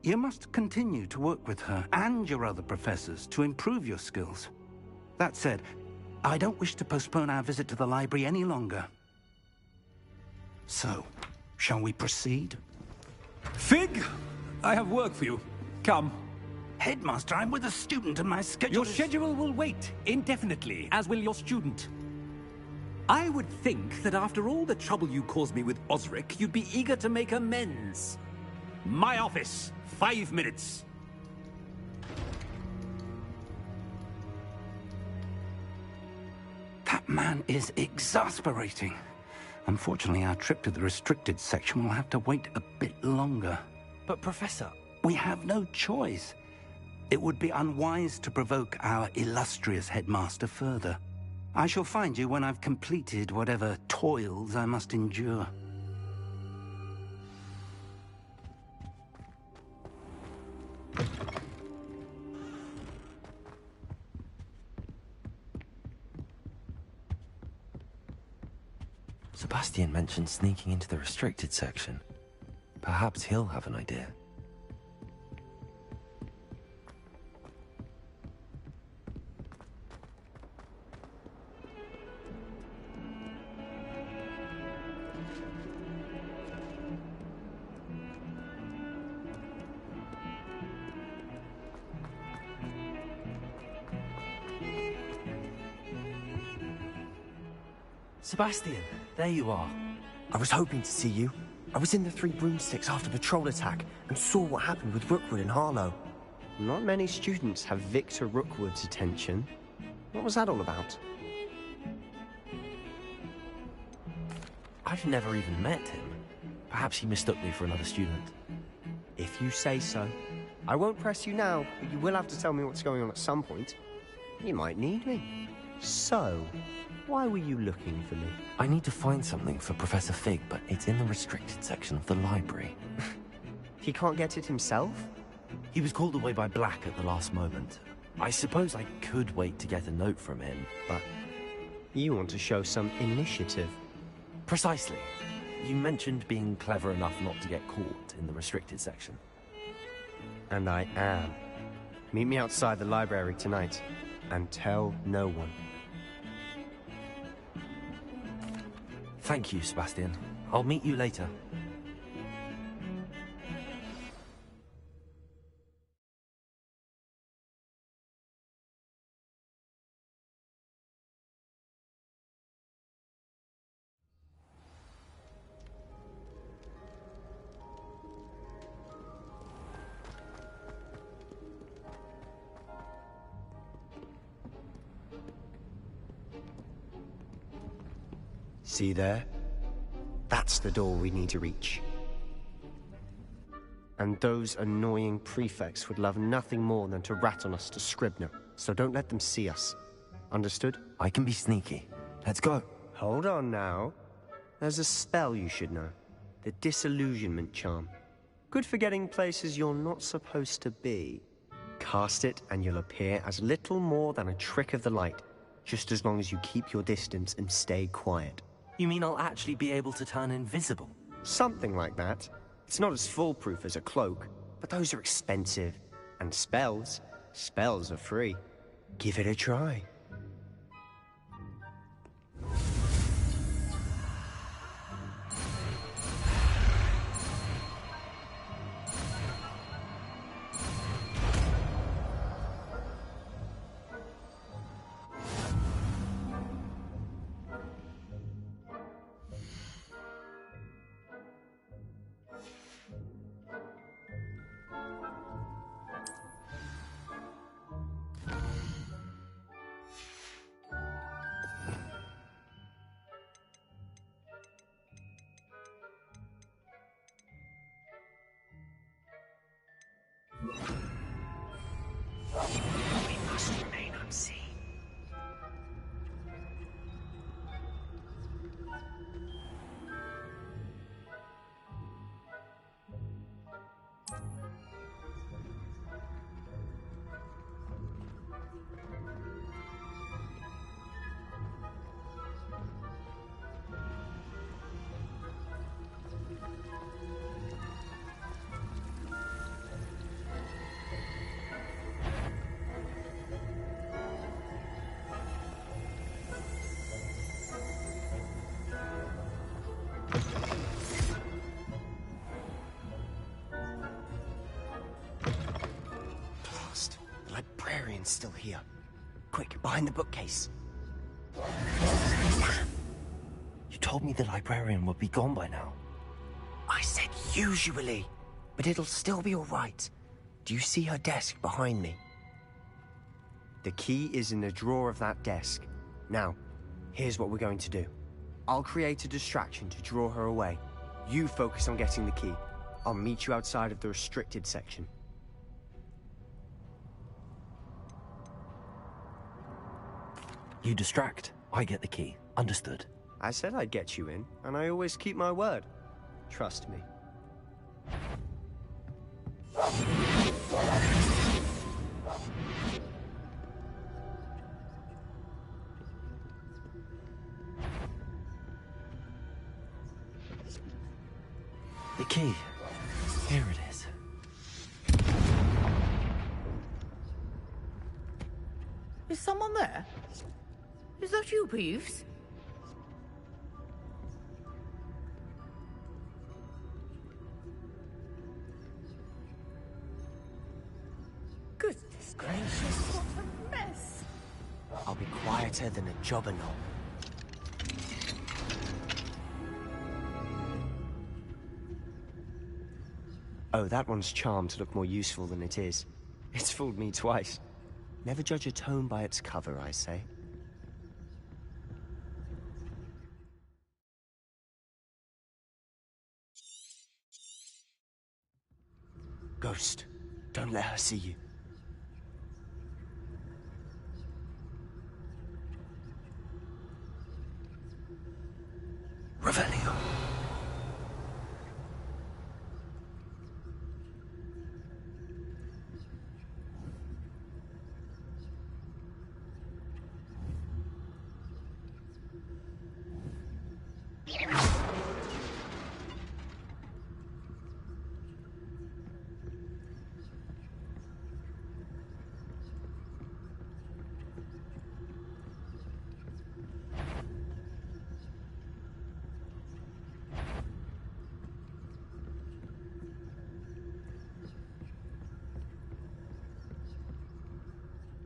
You must continue to work with her and your other professors to improve your skills. That said, I don't wish to postpone our visit to the library any longer. So, shall we proceed? Fig! I have work for you. Come. Headmaster, I'm with a student and my schedule Your schedule will wait indefinitely, as will your student. I would think that after all the trouble you caused me with Osric, you'd be eager to make amends. My office, 5 minutes. That man is exasperating. Unfortunately, our trip to the restricted section will have to wait a bit longer. But, Professor... We have no choice. It would be unwise to provoke our illustrious headmaster further. I shall find you when I've completed whatever toils I must endure. Sebastian mentioned sneaking into the restricted section. Perhaps he'll have an idea. Sebastian, there you are. I was hoping to see you. I was in the Three Broomsticks after the troll attack and saw what happened with Rookwood and Harlow. Not many students have Victor Rookwood's attention. What was that all about? I've never even met him. Perhaps he mistook me for another student. If you say so. I won't press you now, but you will have to tell me what's going on at some point. You might need me. So, why were you looking for me? I need to find something for Professor Fig, but it's in the restricted section of the library. He can't get it himself? He was called away by Black at the last moment. I suppose I could wait to get a note from him, but... You want to show some initiative. Precisely. You mentioned being clever enough not to get caught in the restricted section. And I am. Meet me outside the library tonight, and tell no one. Thank you, Sebastian. I'll meet you later. See there? That's the door we need to reach. And those annoying prefects would love nothing more than to rat on us to Scribner, so don't let them see us. Understood? I can be sneaky. Let's go. Hold on now. There's a spell you should know. The Disillusionment Charm. Good for getting places you're not supposed to be. Cast it and you'll appear as little more than a trick of the light, just as long as you keep your distance and stay quiet. You mean I'll actually be able to turn invisible? Something like that. It's not as foolproof as a cloak, but those are expensive. And spells are free. Give it a try. We must remain unseen. librarian's still here. Quick, behind the bookcase. Damn. You told me the librarian would be gone by now. I said usually, but it'll still be all right. Do you see her desk behind me? The key is in the drawer of that desk. Now, here's what we're going to do. I'll create a distraction to draw her away. You focus on getting the key. I'll meet you outside of the restricted section. You distract, I get the key. Understood. I said I'd get you in, and I always keep my word. Trust me. The key. Here it is. Is someone there? Is that you, Peeves? Goodness gracious, what a mess! I'll be quieter than a jobberknoll. Oh, that one's charmed to look more useful than it is. It's fooled me twice. Never judge a tome by its cover, I say. Ghost, don't let her see you. Revelio.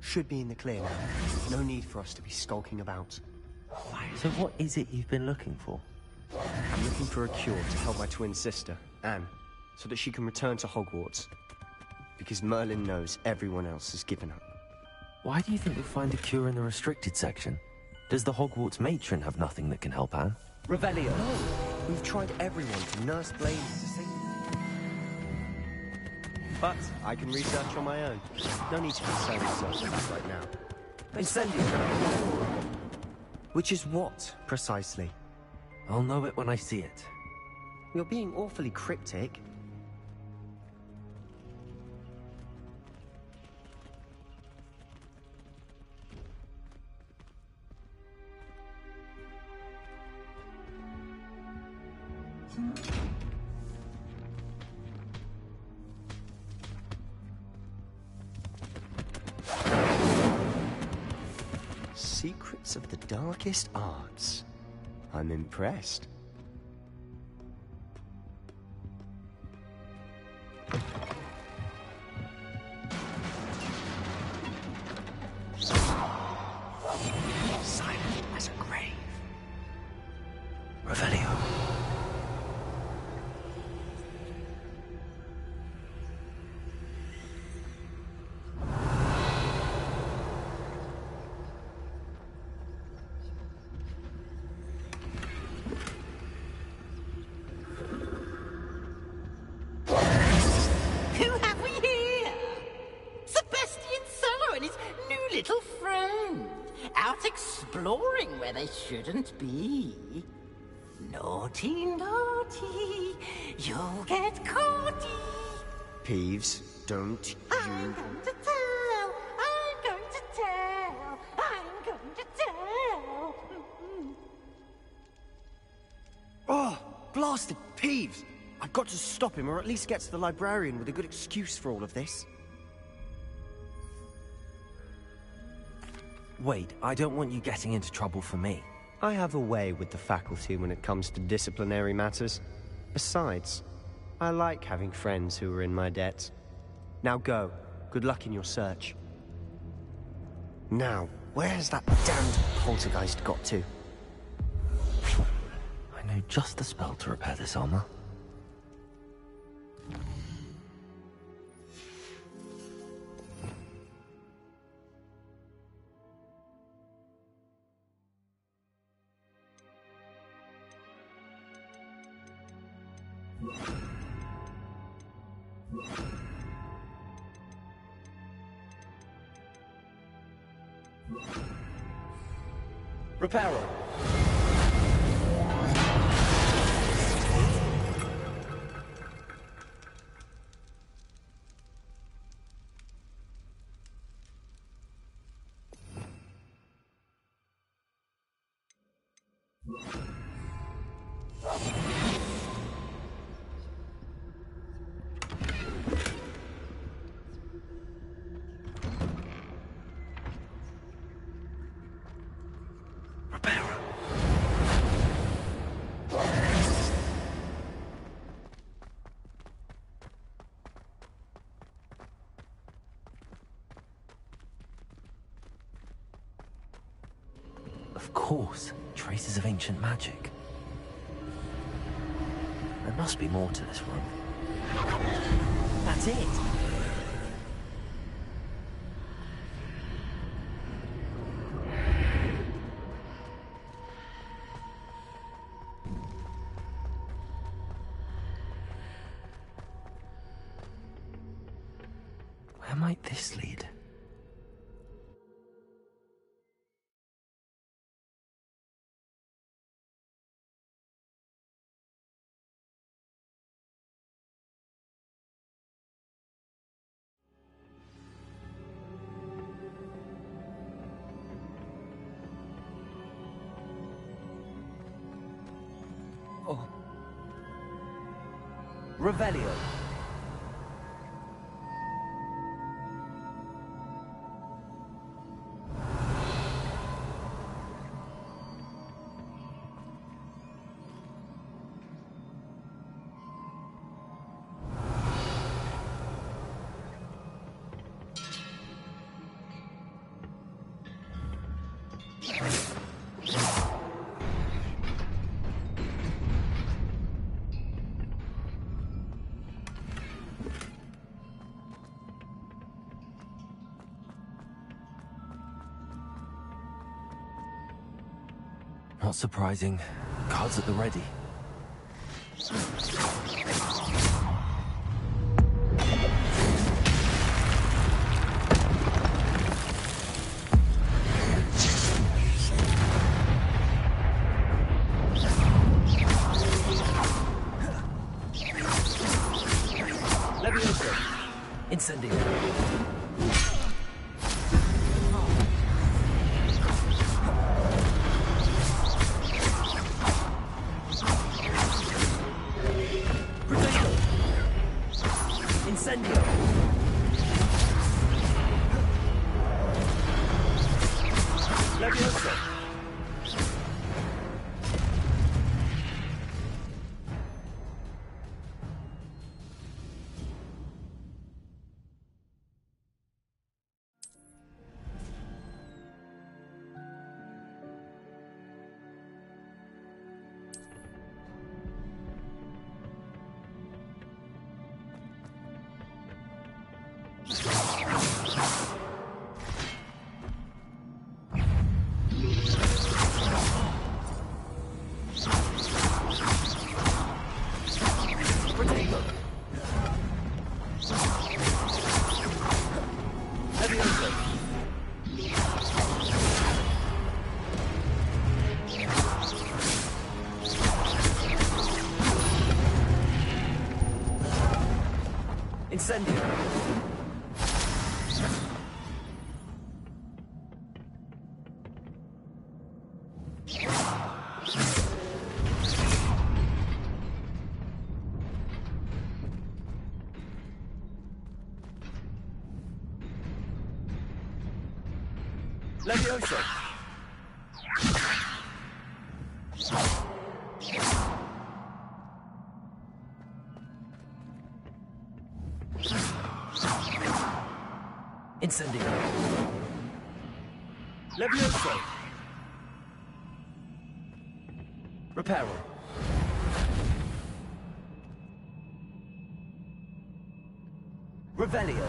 Should be in the clear now. No need for us to be skulking about. So what is it you've been looking for? I'm looking for a cure to help my twin sister, Anne, so that she can return to Hogwarts. Because Merlin knows everyone else has given up. Why do you think we'll find a cure in the restricted section? Does the Hogwarts matron have nothing that can help Anne? Revelio! No! We've tried everyone to nurse Blaine to save. But I can research on my own. No need to concern yourself with that right now. Incendio! Which is what, precisely? I'll know it when I see it. You're being awfully cryptic. Secrets of the darkest arts. I'm impressed. Silent as a grave. Revelio. Exploring where they shouldn't be. Naughty, naughty, you'll get caughty. Peeves, don't you... I'm going to tell, I'm going to tell, I'm going to tell. Oh, blasted Peeves! I've got to stop him, or at least get to the librarian with a good excuse for all of this. Wait, I don't want you getting into trouble for me. I have a way with the faculty when it comes to disciplinary matters. Besides, I like having friends who are in my debt. Now go. Good luck in your search. Now, where's that damned poltergeist got to? I know just the spell to repair this armor. Reparo. Of course, traces of ancient magic. There must be more to this room. That's it. Where might this lead? Oh. Revelio. Not surprising. Cards at the ready. Levioso. Incendio. Incendio. Levioso. Incendio. Levioso. Incendio. Levioso! Reparo! Revelio!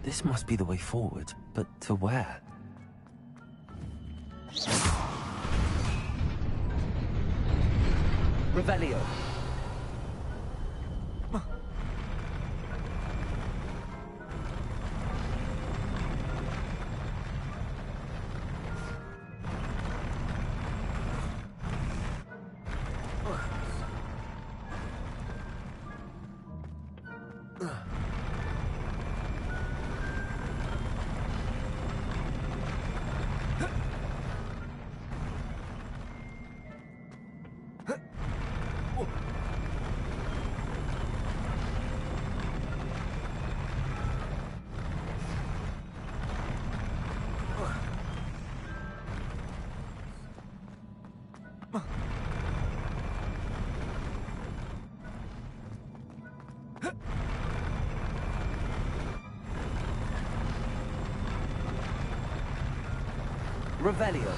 This must be the way forward, but to where? Revelio! Revelio!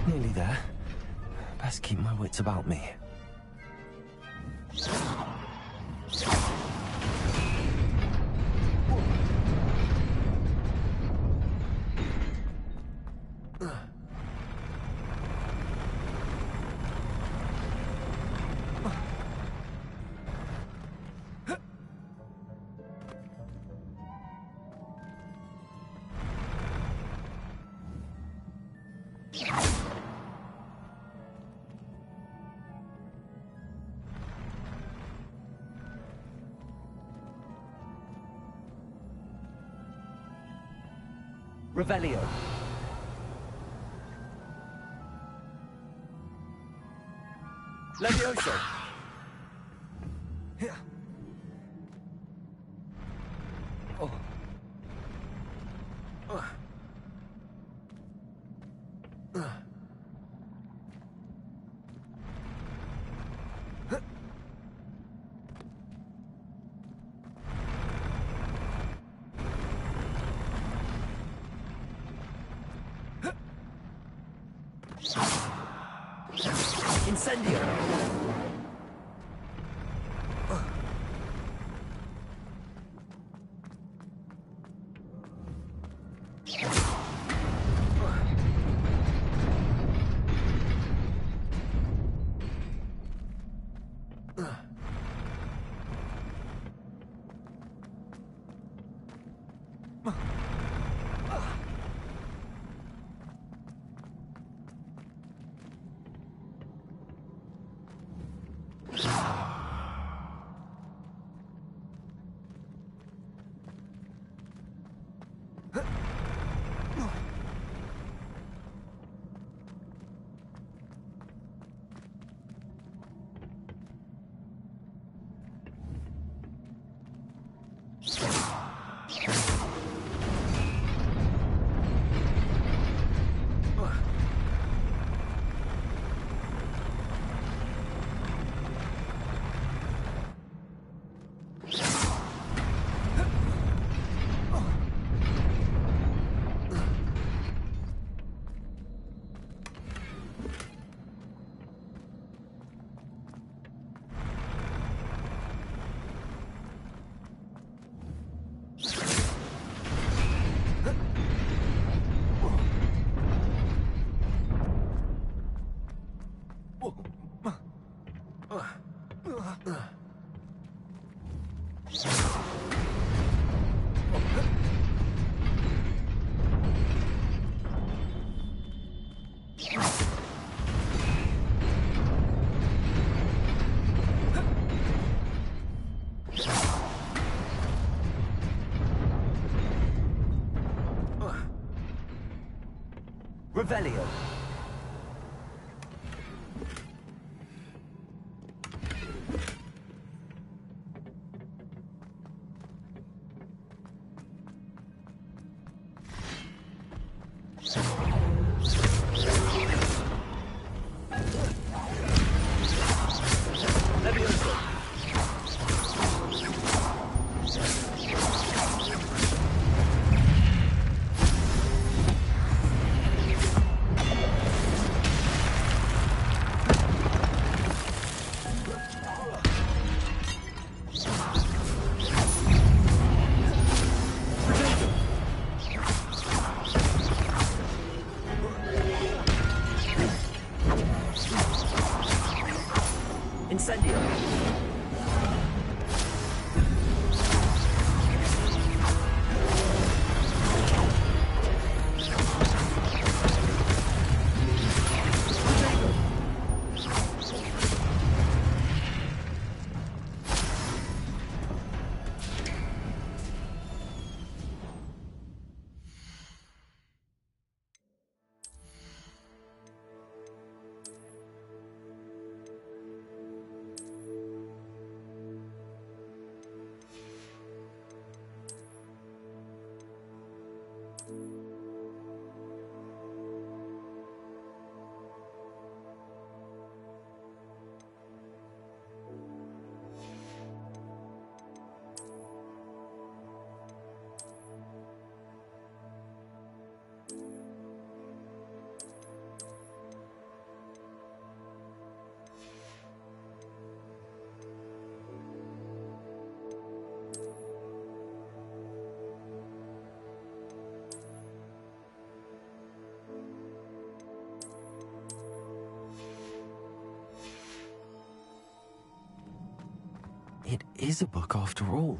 Nearly there. Best keep my wits about me. Revelio! Levioso! Here. Oh. Incendio! Revelio. Incendio. It is a book after all.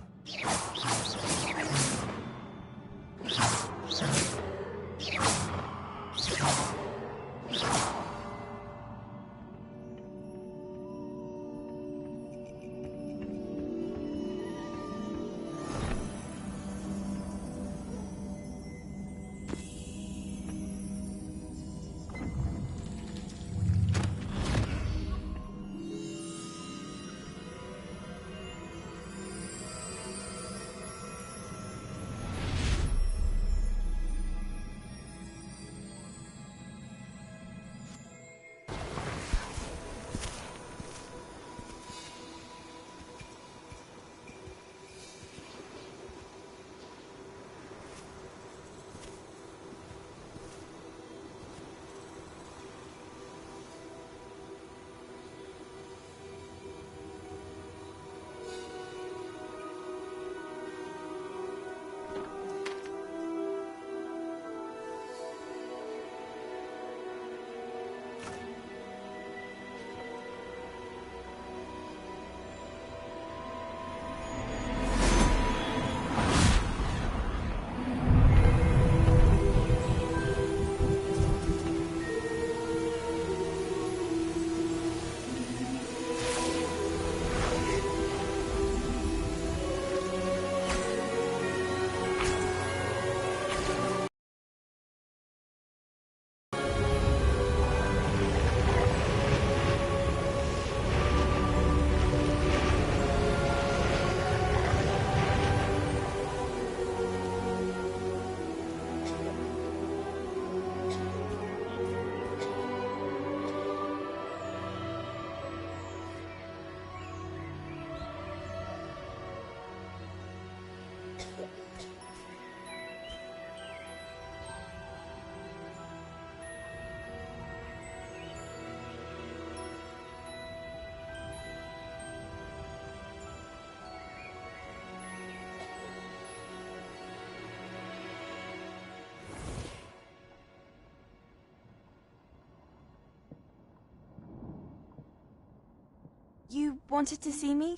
You wanted to see me?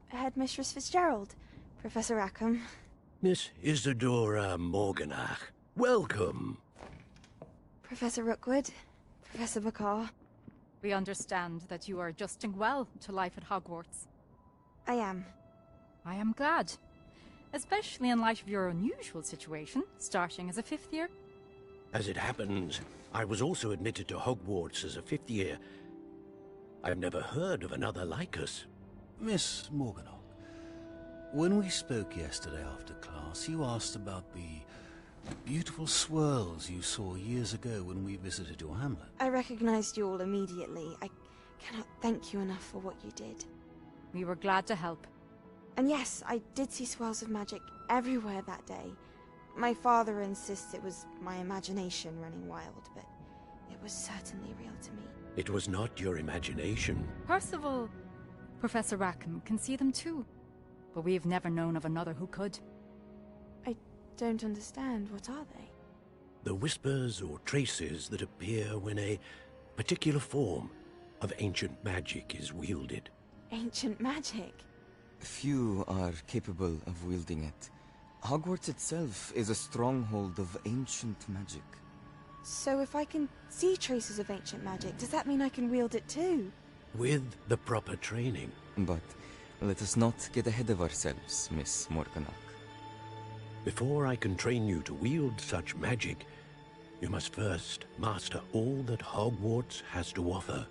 Headmistress Fitzgerald, Professor Rackham. Miss Isadora Morganach, welcome. Professor Rookwood, Professor Bakar. We understand that you are adjusting well to life at Hogwarts. I am. I am glad. Especially in light of your unusual situation, starting as a 5th year. As it happens, I was also admitted to Hogwarts as a 5th year. I've never heard of another like us. Miss Morganock, when we spoke yesterday after class, you asked about the beautiful swirls you saw years ago when we visited your hamlet. I recognized you all immediately. I cannot thank you enough for what you did. We were glad to help. And yes, I did see swirls of magic everywhere that day. My father insists it was my imagination running wild, but it was certainly real to me. It was not your imagination. Percival, Professor Rackham can see them too. But we've never known of another who could. I don't understand. What are they? The whispers or traces that appear when a particular form of ancient magic is wielded. Ancient magic? Few are capable of wielding it. Hogwarts itself is a stronghold of ancient magic. So if I can see traces of ancient magic, does that mean I can wield it too? With the proper training. But let us not get ahead of ourselves, Miss Morganock. Before I can train you to wield such magic, you must first master all that Hogwarts has to offer.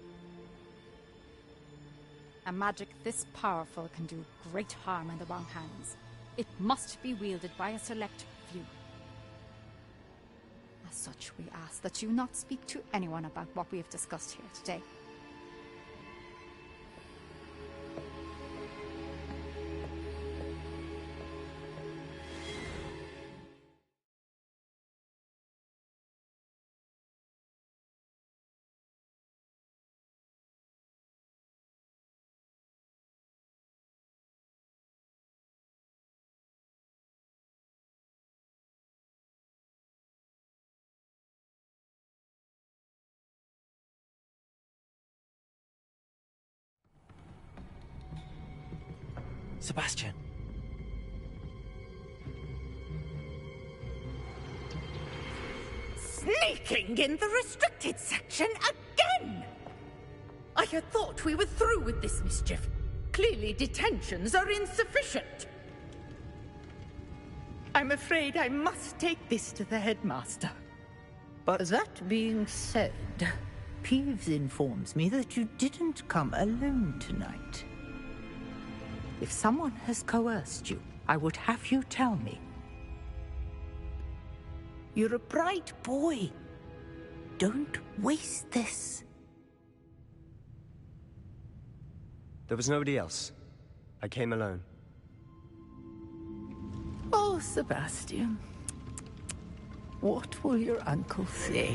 A magic this powerful can do great harm in the wrong hands. It must be wielded by a select few. As such, we ask that you not speak to anyone about what we have discussed here today. Sebastian. Sneaking in the restricted section again! I had thought we were through with this mischief. Clearly detentions are insufficient. I'm afraid I must take this to the headmaster. But that being said, Peeves informs me that you didn't come alone tonight. If someone has coerced you, I would have you tell me. You're a bright boy. Don't waste this. There was nobody else. I came alone. Oh, Sebastian. What will your uncle say?